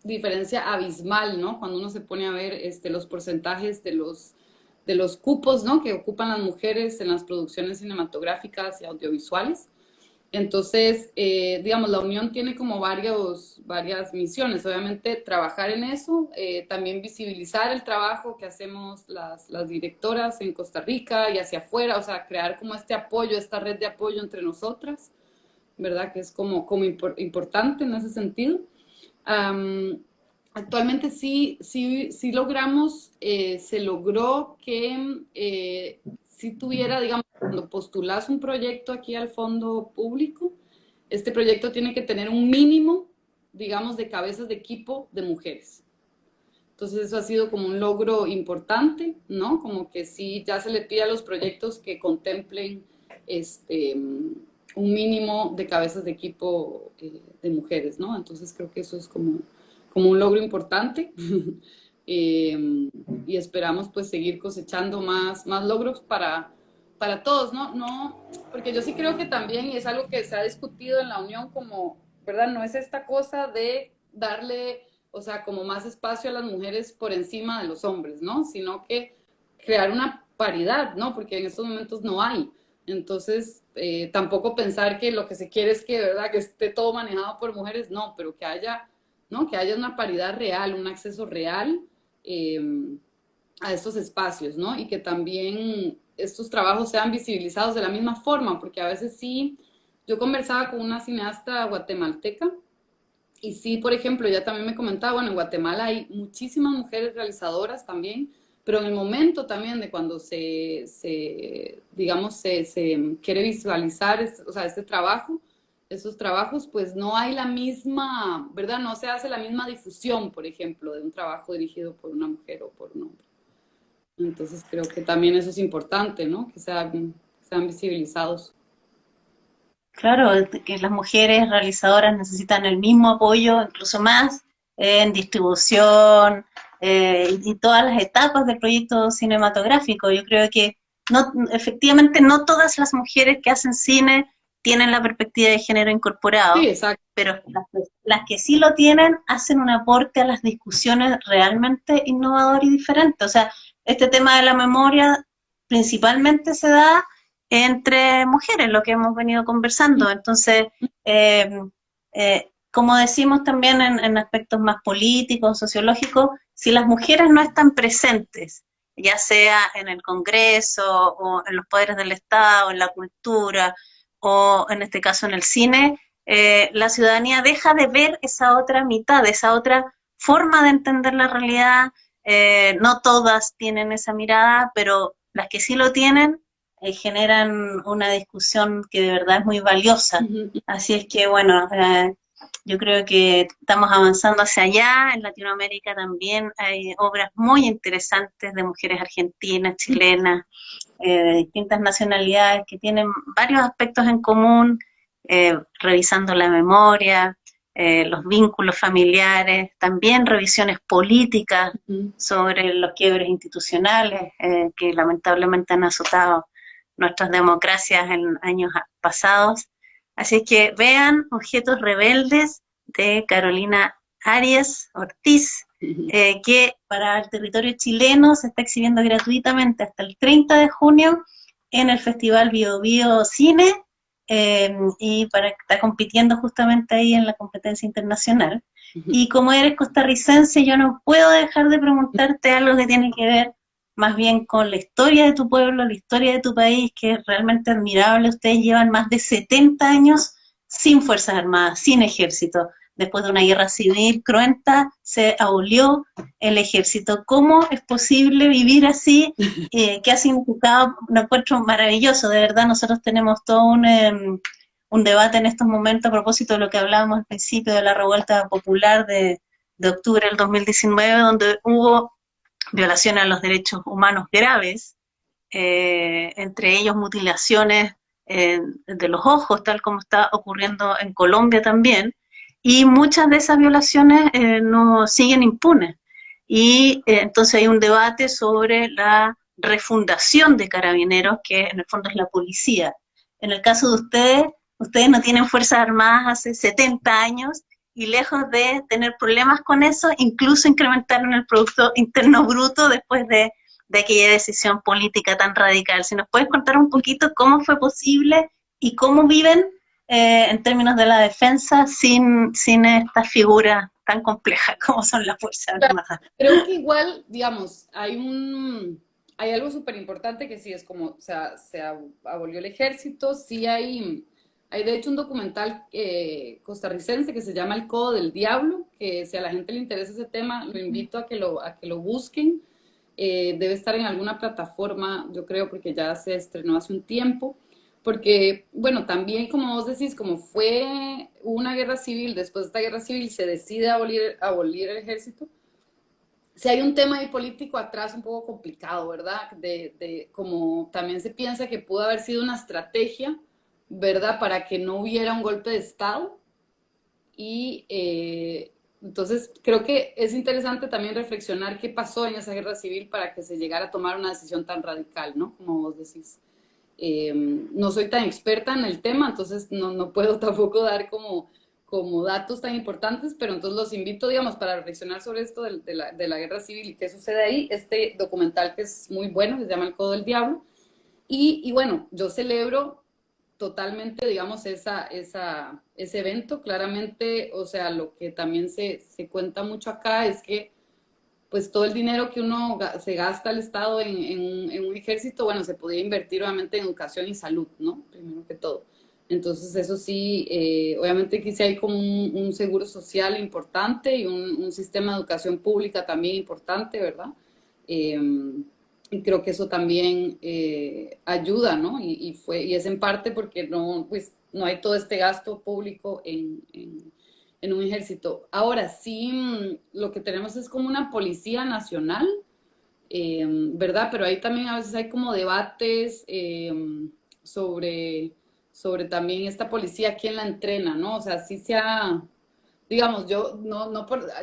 diferencia abismal, ¿no? Cuando uno se pone a ver los porcentajes de los cupos, ¿no? Que ocupan las mujeres en las producciones cinematográficas y audiovisuales. Entonces, digamos, la Unión tiene como varias misiones. Obviamente, trabajar en eso, también visibilizar el trabajo que hacemos las directoras en Costa Rica y hacia afuera, o sea, crear como este apoyo, esta red de apoyo entre nosotras, ¿verdad? Que es como importante en ese sentido. Um, Actualmente sí logramos, se logró que si tuviera, digamos, cuando postulas un proyecto aquí al fondo público, este proyecto tiene que tener un mínimo, digamos, de cabezas de equipo de mujeres. Entonces eso ha sido como un logro importante, ¿no? Como que sí, ya se le pide a los proyectos que contemplen un mínimo de cabezas de equipo de mujeres, ¿no? Entonces creo que eso es como un logro importante. Y esperamos pues seguir cosechando más logros para todos, ¿no? No, porque yo sí creo que también, y es algo que se ha discutido en la Unión como, ¿verdad? No es esta cosa de darle, o sea, como más espacio a las mujeres por encima de los hombres, ¿no? Sino que crear una paridad, ¿no? Porque en estos momentos no hay. Entonces, tampoco pensar que lo que se quiere es que, ¿verdad? Que esté todo manejado por mujeres, no, pero que haya, ¿no? Que haya una paridad real, un acceso real eh, a estos espacios, ¿no? Y que también estos trabajos sean visibilizados de la misma forma, porque a veces sí, yo conversaba con una cineasta guatemalteca y sí, por ejemplo, ella también me comentaba, bueno, en Guatemala hay muchísimas mujeres realizadoras también, pero en el momento también de cuando digamos, se quiere visualizar, o sea, este trabajo, esos trabajos, pues no hay la misma, ¿verdad? No se hace la misma difusión, por ejemplo, de un trabajo dirigido por una mujer o por un hombre. Entonces creo que también eso es importante, ¿no? Que sean visibilizados. Claro, que las mujeres realizadoras necesitan el mismo apoyo, incluso más, en distribución y todas las etapas del proyecto cinematográfico. Yo creo que no, efectivamente no todas las mujeres que hacen cine tienen la perspectiva de género Sí, incorporado, exacto. pero las que sí lo tienen hacen un aporte a las discusiones realmente innovador y diferente. O sea, este tema de la memoria principalmente se da entre mujeres, lo que hemos venido conversando. Entonces, eh, como decimos también en aspectos más políticos, sociológicos, si las mujeres no están presentes, ya sea en el Congreso o en los poderes del Estado, en la cultura o en este caso en el cine, la ciudadanía deja de ver esa otra mitad, esa otra forma de entender la realidad. No todas tienen esa mirada, pero las que sí lo tienen generan una discusión que de verdad es muy valiosa. Ujú. Así es que, bueno, yo creo que estamos avanzando hacia allá. En Latinoamérica también hay obras muy interesantes de mujeres argentinas, chilenas, de distintas nacionalidades que tienen varios aspectos en común, revisando la memoria, los vínculos familiares, también revisiones políticas Ujú. sobre los quiebres institucionales que lamentablemente han azotado nuestras democracias en años pasados. Así que vean Objetos Rebeldes de Carolina Arias Ortiz, que para el territorio chileno se está exhibiendo gratuitamente hasta el 30 de junio en el Festival Bio Bio Cine, y está compitiendo justamente ahí en la competencia internacional. Ujú. Y como eres costarricense, yo no puedo dejar de preguntarte algo que tiene que ver más bien con la historia de tu pueblo, la historia de tu país, que es realmente admirable. Ustedes llevan más de 70 años sin Fuerzas Armadas, sin ejército. Después de una guerra civil cruenta, se abolió el ejército. ¿Cómo es posible vivir así? ¿Qué ha significado? Un encuentro maravilloso, de verdad. Nosotros tenemos todo un debate en estos momentos a propósito de lo que hablábamos al principio de la revuelta popular de octubre del 2019, donde hubo violaciones a los derechos humanos graves, entre ellos mutilaciones de los ojos, tal como está ocurriendo en Colombia también, y muchas de esas violaciones no siguen impunes. y entonces hay un debate sobre la refundación de Carabineros, que en el fondo es la policía. En el caso de ustedes, ustedes no tienen Fuerzas Armadas hace 70 años y lejos de tener problemas con eso, incluso incrementaron el Producto Interno Bruto después de aquella decisión política tan radical. Si nos puedes contar un poquito cómo fue posible y cómo viven en términos de la defensa sin esta figura tan compleja como son las Fuerzas Armadas. Creo que igual, digamos, hay algo súper importante que sí es como, o sea, se abolió el ejército, sí hay de hecho un documental costarricense que se llama El Codo del Diablo, que si a la gente le interesa ese tema, lo invito a que lo busquen. Debe estar en alguna plataforma, yo creo, porque ya se estrenó hace un tiempo. Porque, bueno, también como vos decís, como fue una guerra civil, después de esta guerra civil se decide abolir el ejército, si hay un tema ahí político atrás un poco complicado, ¿verdad? Como también se piensa que pudo haber sido una estrategia, ¿verdad? Para que no hubiera un golpe de Estado. Y entonces creo que es interesante también reflexionar qué pasó en esa guerra civil para que se llegara a tomar una decisión tan radical, ¿no? Como vos decís. No soy tan experta en el tema, entonces no puedo tampoco dar como datos tan importantes, pero entonces los invito, digamos, para reflexionar sobre esto de la guerra civil y qué sucede ahí, este documental que es muy bueno, que se llama El Codo del Diablo, y bueno, yo celebro totalmente, digamos, ese evento, claramente, o sea, lo que también se cuenta mucho acá es que pues todo el dinero que uno se gasta al Estado en un ejército, bueno, se podía invertir obviamente en educación y salud, ¿no? Primero que todo. Entonces, eso sí, obviamente que sí hay como un seguro social importante y un sistema de educación pública también importante, ¿verdad? Eh, y creo que eso también ayuda, ¿no? Y es en parte porque pues, no hay todo este gasto público en un ejército. Ahora sí, lo que tenemos es como una policía nacional, ¿verdad? Pero ahí también a veces hay como debates sobre, sobre también esta policía, quién la entrena, ¿no? O sea, sí se ha, digamos, yo,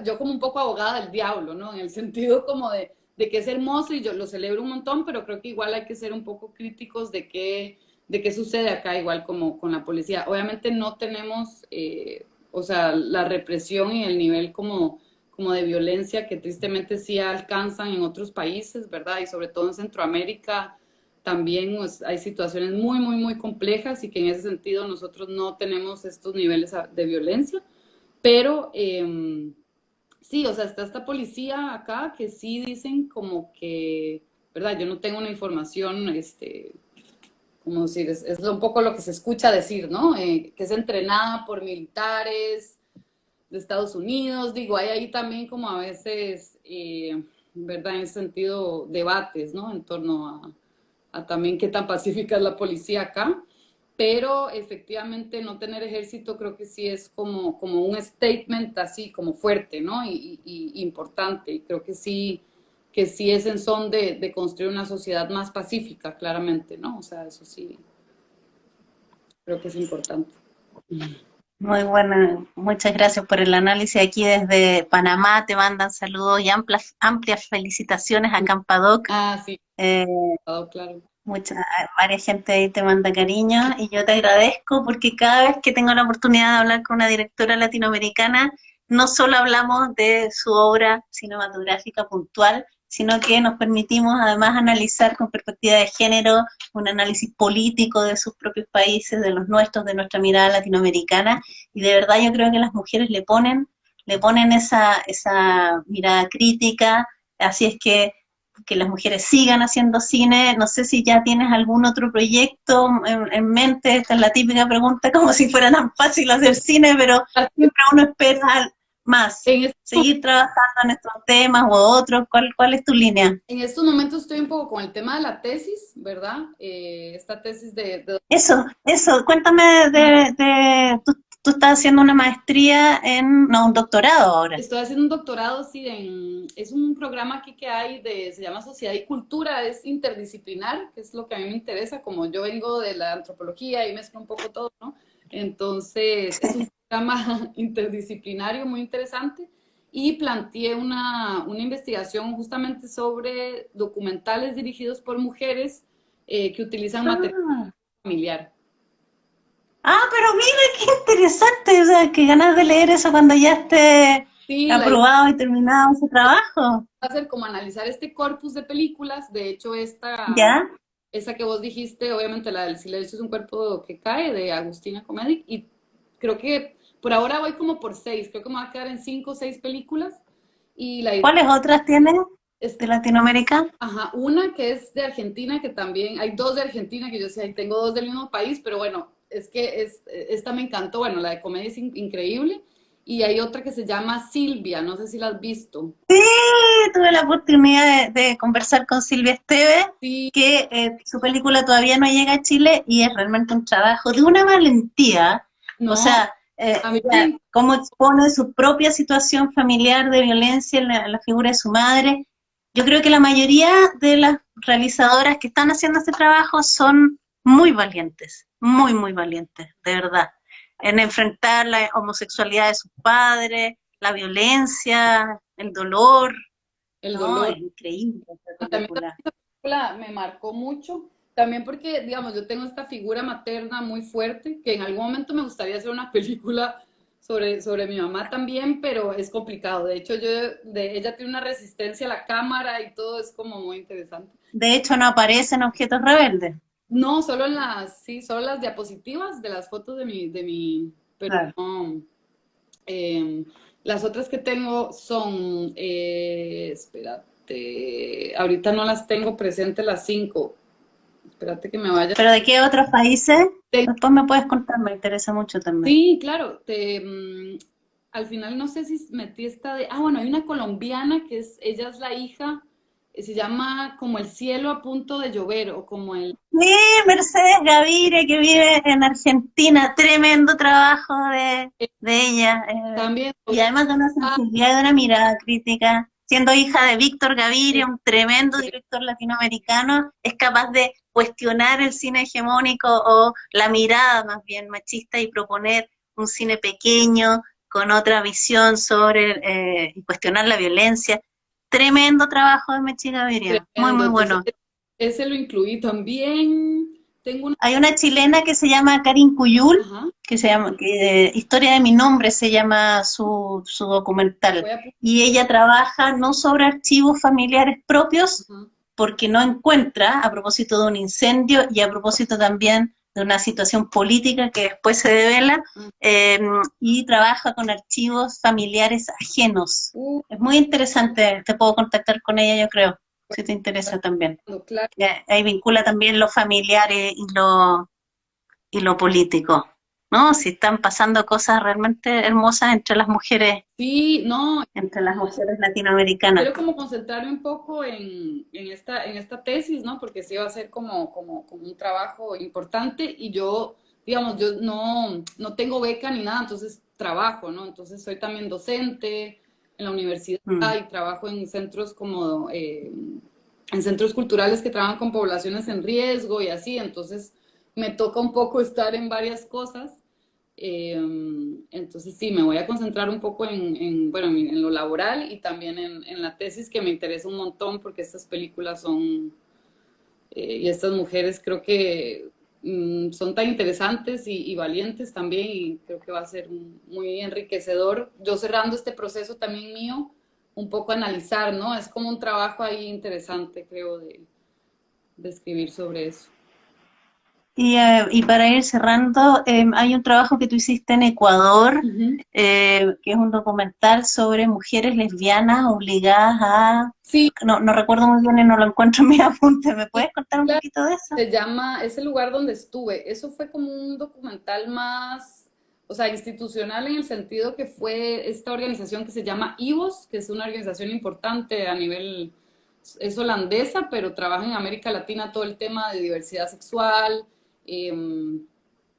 yo como un poco abogada del diablo, ¿no? En el sentido como de que es hermoso y yo lo celebro un montón, pero creo que igual hay que ser un poco críticos de qué sucede acá, igual como con la policía. Obviamente no tenemos, o sea, la represión y el nivel como de violencia que tristemente sí alcanzan en otros países, ¿verdad? Y sobre todo en Centroamérica también pues, hay situaciones muy complejas y que en ese sentido nosotros no tenemos estos niveles de violencia, pero sí, o sea, está esta policía acá que sí dicen como que, ¿verdad? Yo no tengo una información, como decir, es un poco lo que se escucha decir, ¿no? Que es entrenada por militares de Estados Unidos, digo, hay ahí también como a veces, ¿verdad? En ese sentido, debates, ¿no? En torno a también qué tan pacífica es la policía acá, pero efectivamente no tener ejército creo que sí es como un statement así, como fuerte, ¿no? Y importante, y creo que sí es en son de construir una sociedad más pacífica, claramente, ¿no? O sea, eso sí, creo que es importante. Muy buena, muchas gracias por el análisis. Aquí desde Panamá te mandan saludos y amplias felicitaciones a Campadoc. Ah, sí, Eh, claro. Varias gente ahí te manda cariño y yo te agradezco porque cada vez que tengo la oportunidad de hablar con una directora latinoamericana, no solo hablamos de su obra cinematográfica puntual, sino que nos permitimos además analizar con perspectiva de género, un análisis político de sus propios países, de los nuestros, de nuestra mirada latinoamericana, y de verdad yo creo que las mujeres le ponen esa mirada crítica, así es que las mujeres sigan haciendo cine. No sé si ya tienes algún otro proyecto en mente. Esta es la típica pregunta, como si fuera tan fácil hacer Pues, cine, pero siempre uno espera más, en este seguir trabajando en estos temas u otros. ¿Cuál es tu línea? En estos momentos estoy un poco con el tema de la tesis, ¿verdad? Esta tesis Eso, cuéntame tú estás haciendo una maestría no, un doctorado ahora. estoy haciendo un doctorado, sí, es un programa aquí que hay se llama Sociedad y Cultura, es interdisciplinar, que es lo que a mí me interesa, como yo vengo de la antropología y mezclo un poco todo, ¿no? Entonces, es un programa interdisciplinario muy interesante y planteé una investigación justamente sobre documentales dirigidos por mujeres que utilizan material Ah, familiar. pero mira, qué interesante, o sea, que ganas de leer eso cuando ya esté Sí, la idea aprobado y terminado ese trabajo. va a ser como analizar este corpus de películas. De hecho, ¿Ya? esa que vos dijiste, obviamente la del silencio es un cuerpo que cae, de Agustina Comedic, y creo que por ahora voy como por 6, creo que me va a quedar en 5 o 6 películas, y la idea ¿Cuáles otras tienes es, de Latinoamérica? ajá, una que es de Argentina, que también, hay dos de Argentina, que yo sé, tengo dos del mismo país, pero bueno, es que esta me encantó, bueno, la de comedia es increíble, y hay otra que se llama Silvia, no sé si la has visto. Sí, tuve la oportunidad de conversar con Silvia Esteves, Sí, que su película todavía no llega a Chile y es realmente un trabajo de una valentía, o no, sea, a mí ella me cómo expone su propia situación familiar de violencia en la figura de su madre. Yo creo que la mayoría de las realizadoras que están haciendo este trabajo son muy valientes, muy valientes, de verdad, en enfrentar la homosexualidad de sus padres, la violencia, el dolor. el No, dolor. es increíble esta Y también película. esta película me marcó mucho, también porque, digamos, yo tengo esta figura materna muy fuerte, que en algún momento me gustaría hacer una película sobre mi mamá también, pero es complicado. De hecho, ella tiene una resistencia a la cámara y todo es como muy interesante. De hecho, no aparecen objetos rebeldes. No, solo sí, solo las diapositivas de las fotos pero Claro. no. Eh, las otras que tengo son, espérate, ahorita no las tengo presentes las 5. Espérate que me vaya. ¿Pero de qué otros países? Te- Después me puedes contar, me interesa mucho también. sí, claro, al final no sé si metí esta bueno, hay una colombiana ella es la hija, se llama como el cielo a punto de llover o como Sí, Mercedes Gaviria, que vive en Argentina, tremendo trabajo de ella. también, Y además de una sensibilidad y de una mirada crítica. Siendo hija de Víctor Gaviria, un tremendo director latinoamericano, es capaz de cuestionar el cine hegemónico o la mirada más bien machista y proponer un cine pequeño con otra visión sobre y cuestionar la violencia. Tremendo trabajo de Mechi Gaviria, tremendo. muy Entonces, bueno. ese lo incluí también. Tengo una, Hay una chilena que se llama Karin Cuyul, ajá, que se llama, que Historia de mi nombre se llama su documental. voy a, Y ella trabaja no sobre archivos familiares propios, ajá. porque no encuentra, a propósito de un incendio y a propósito también de una situación política que después se devela, eh, y trabaja con archivos familiares ajenos. Uh, Es muy interesante, te puedo contactar con ella, yo creo, si te interesa también. claro. Ahí vincula también lo familiares y lo político, ¿no? Si están pasando cosas realmente hermosas Sí, no, entre las mujeres latinoamericanas. quiero como concentrarme un poco en esta tesis, ¿no? Porque sí va a ser como un trabajo importante y yo, digamos, yo no tengo beca ni nada, entonces trabajo, ¿no? Entonces soy también docente en la universidad Mm. y trabajo en centros en centros culturales que trabajan con poblaciones en riesgo y así, entonces me toca un poco estar en varias cosas. Eh, entonces sí, me voy a concentrar un poco bueno, en lo laboral y también en la tesis que me interesa un montón porque estas películas y estas mujeres creo que son tan interesantes y valientes también y creo que va a ser muy enriquecedor. Yo cerrando este proceso también mío, un poco analizar, ¿no? Es como un trabajo ahí interesante, creo, de escribir sobre eso. Y para ir cerrando, hay un trabajo que tú hiciste en Ecuador, Ujú. que es un documental sobre mujeres lesbianas obligadas a... Sí, No recuerdo muy bien y no lo encuentro en mis apuntes. ¿Me puedes contar un claro. poquito de eso? Se llama, es el lugar donde estuve. Eso fue como un documental más, o sea, institucional en el sentido que fue esta organización que se llama IVOS, que es una organización importante a nivel, es holandesa, pero trabaja en América Latina todo el tema de diversidad sexual,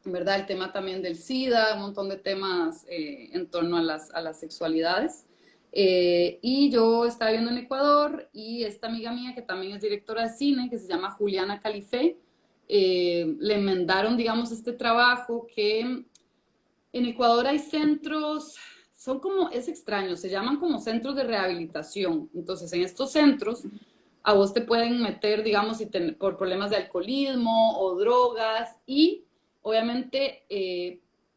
¿verdad? El tema también del SIDA, un montón de temas en torno a las sexualidades. Y yo estaba viendo en Ecuador y esta amiga mía que también es directora de cine, que se llama Juliana Califé, le enmendaron, digamos, este trabajo que en Ecuador hay centros, son como, es extraño, se llaman como centros de rehabilitación. Entonces, en estos centros, a vos te pueden meter, digamos, si por problemas de alcoholismo o drogas y obviamente,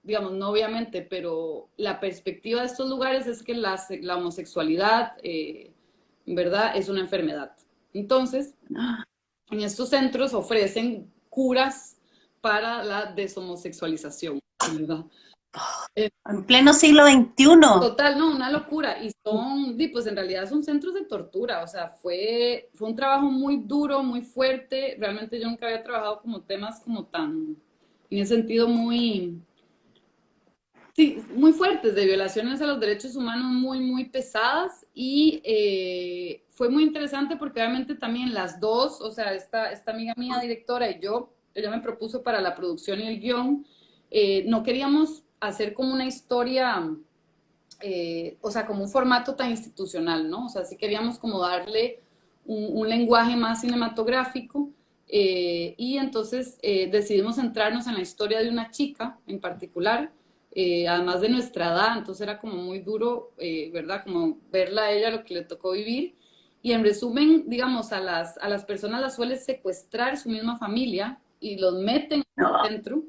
digamos, no obviamente, pero la perspectiva de estos lugares es que la homosexualidad, ¿verdad? Es una enfermedad. Entonces, en estos centros ofrecen curas para la deshomosexualización, ¿verdad? En pleno siglo XXI. Total, no, una locura. Y pues en realidad son centros de tortura. O sea, fue un trabajo muy duro, muy fuerte. Realmente yo nunca había trabajado como temas como tan, en ese sentido, muy, sí, muy fuertes, de violaciones a los derechos humanos muy, muy pesadas. Y fue muy interesante porque obviamente también las dos, o sea, esta amiga mía, directora, y yo, ella me propuso para la producción y el guión, no queríamos hacer como una historia o sea, como un formato tan institucional, ¿no? O sea, sí queríamos como darle un lenguaje más cinematográfico y entonces decidimos centrarnos en la historia de una chica en particular, además de nuestra edad, entonces era como muy duro, ¿verdad? Como verla a ella lo que le tocó vivir. Y en resumen, digamos, a las personas las suele secuestrar su misma familia y los meten No. dentro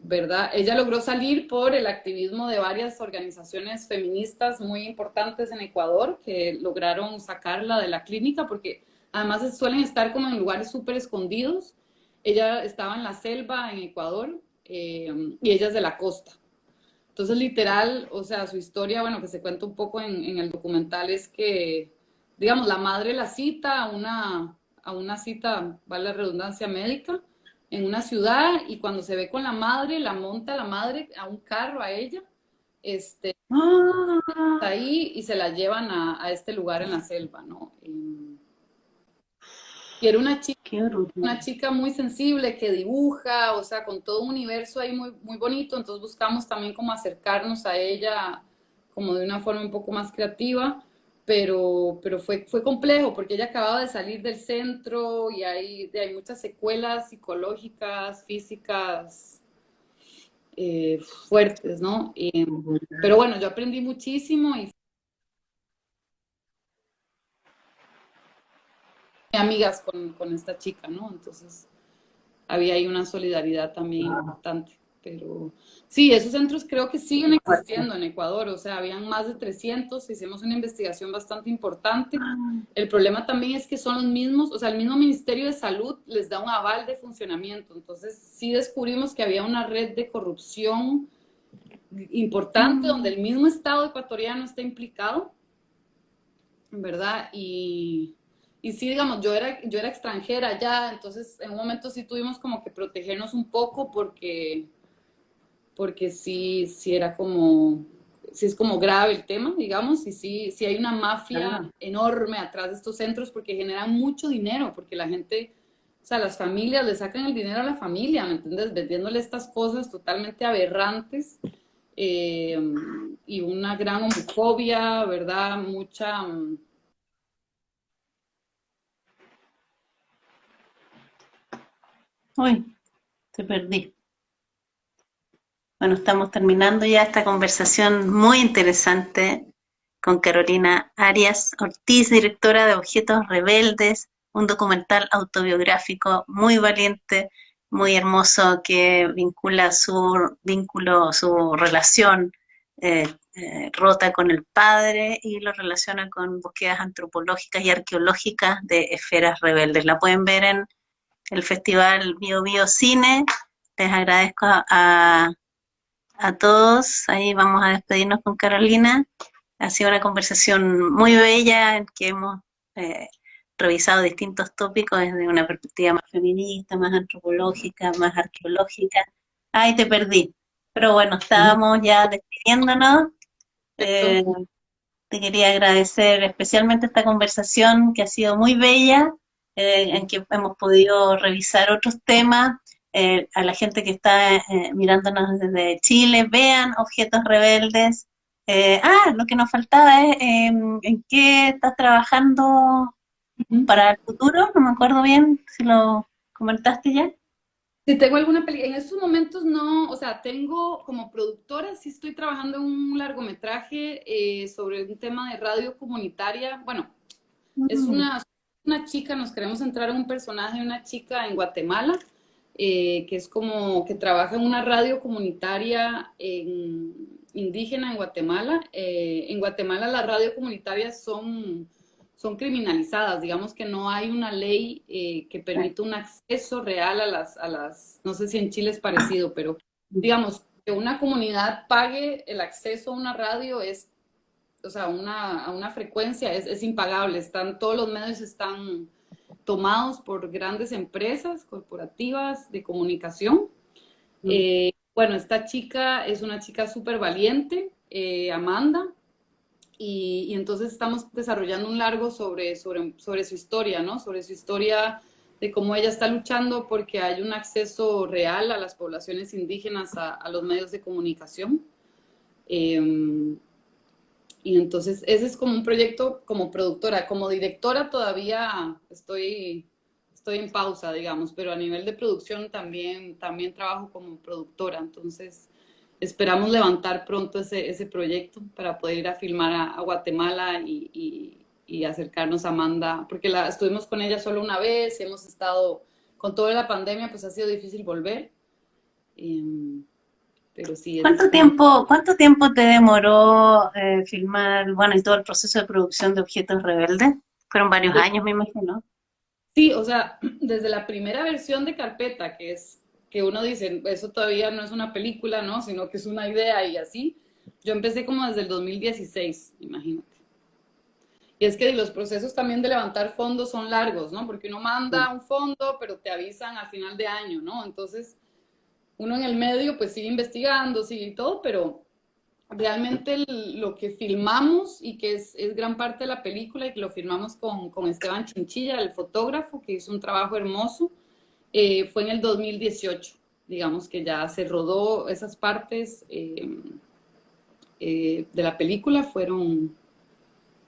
¿verdad? Ella logró salir por el activismo de varias organizaciones feministas muy importantes en Ecuador que lograron sacarla de la clínica porque además suelen estar como en lugares súper escondidos. Ella estaba en la selva en Ecuador y ella es de la costa. Entonces, literal, o sea, su historia, bueno, que se cuenta un poco en el documental es que, digamos, la madre la cita a una cita, vale la redundancia, médica, en una ciudad y cuando se ve con la madre, la monta la madre a un carro a ella, este, Ah, ahí y se la llevan a este lugar en la selva, ¿no? Y era qué brutal. una chica muy sensible que dibuja, o sea, con todo un universo ahí muy, muy bonito, entonces buscamos también como acercarnos a ella como de una forma un poco más creativa, pero fue complejo porque ella acababa de salir del centro y hay muchas secuelas psicológicas, físicas fuertes, ¿no? Pero bueno, yo aprendí muchísimo y fui amigas con esta chica, ¿no? Entonces había ahí una solidaridad también importante. Pero sí, esos centros creo que siguen existiendo en Ecuador, o sea, habían más de 300, hicimos una investigación bastante importante. El problema también es que son los mismos, o sea, el mismo Ministerio de Salud les da un aval de funcionamiento, entonces sí descubrimos que había una red de corrupción importante donde el mismo Estado ecuatoriano está implicado, ¿verdad? Y sí, digamos, yo era extranjera ya, entonces en un momento sí tuvimos como que protegernos un poco porque sí era como, sí es como grave el tema, digamos, y sí hay una mafia enorme atrás de estos centros porque generan mucho dinero, porque la gente, o sea, las familias le sacan el dinero a la familia, ¿me entiendes? Vendiéndole estas cosas totalmente aberrantes eh, y una gran homofobia, ¿verdad? Mucha... Uy, te perdí. Bueno, estamos terminando ya esta conversación muy interesante con Carolina Arias Ortiz, directora de Objetos Rebeldes, un documental autobiográfico muy valiente, muy hermoso que vincula su relación rota con el padre y lo relaciona con búsquedas antropológicas y arqueológicas de esferas rebeldes. La pueden ver en el Festival Bio Bio Cine. Les agradezco a todos. Ahí vamos a despedirnos con Carolina. Ha sido una conversación muy bella en que hemos eh, revisado distintos tópicos desde una perspectiva más feminista, más antropológica, más arqueológica. Ay, te perdí. Pero bueno, estábamos ya despidiéndonos. Eh, te quería agradecer especialmente esta conversación que ha sido muy bella, en que hemos podido revisar otros temas. A la gente que está mirándonos desde Chile, vean Objetos Rebeldes. Lo que nos faltaba es en qué estás trabajando para el futuro, no me acuerdo bien si lo comentaste ya. Si tengo alguna película, en estos momentos no, o sea, tengo como productora, sí estoy trabajando en un largometraje sobre un tema de radio comunitaria. Bueno, es Mm, una chica, nos queremos entrar en un personaje de una chica en Guatemala, que es como que trabaja en una radio comunitaria indígena en Guatemala. En Guatemala las radios comunitarias son criminalizadas, digamos que no hay una ley que permita un acceso real no sé si en Chile es parecido, pero digamos que una comunidad pague el acceso a una radio es, o sea, a una frecuencia es impagable, todos los medios están tomados por grandes empresas corporativas de comunicación. mm. Bueno, esta chica es una chica súper valiente, Amanda, y entonces estamos desarrollando un largo sobre su historia, ¿no? Sobre su historia de cómo ella está luchando porque hay un acceso real a las poblaciones indígenas a los medios de comunicación. Eh, y entonces ese es como un proyecto como productora. Como directora todavía estoy en pausa, digamos, pero a nivel de producción también trabajo como productora. Entonces esperamos levantar pronto ese proyecto para poder ir a filmar a Guatemala y acercarnos a Amanda, porque estuvimos con ella solo una vez y hemos estado, con toda la pandemia, pues ha sido difícil volver. Pero sí, ese es como... Cuánto tiempo te demoró filmar, bueno, y todo el proceso de producción de Objetos Rebeldes? Fueron varios años, me imagino. Sí, o sea, desde la primera versión de carpeta, que es que uno dice, eso todavía no es una película, ¿no? Sino que es una idea y así. Yo empecé como desde el 2016, imagínate. Y es que los procesos también de levantar fondos son largos, ¿no? Porque uno manda un fondo, pero te avisan al final de año, ¿no? Entonces, uno en el medio pues sigue investigando, sigue todo, pero realmente lo que filmamos y que es gran parte de la película y que lo filmamos con Esteban Chinchilla, el fotógrafo, que hizo un trabajo hermoso, fue en el 2018. Digamos que ya se rodó esas partes de la película, fueron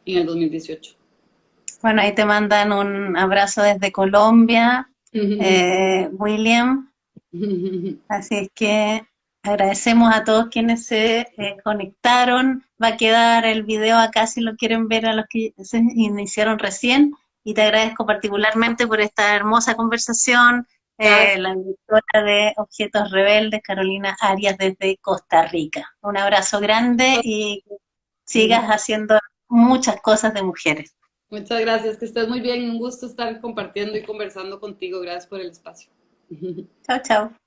en el 2018. Bueno, ahí te mandan un abrazo desde Colombia, William. Así es que agradecemos a todos quienes se conectaron. Va a quedar el video acá si lo quieren ver a los que se iniciaron recién. Y te agradezco particularmente por esta hermosa conversación. Gracias. La directora de Objetos Rebeldes, Carolina Arias, desde Costa Rica. Un abrazo grande y sigas haciendo muchas cosas de mujeres. Muchas gracias, que estés muy bien. Un gusto estar compartiendo y conversando contigo. Gracias por el espacio. Chao, chao.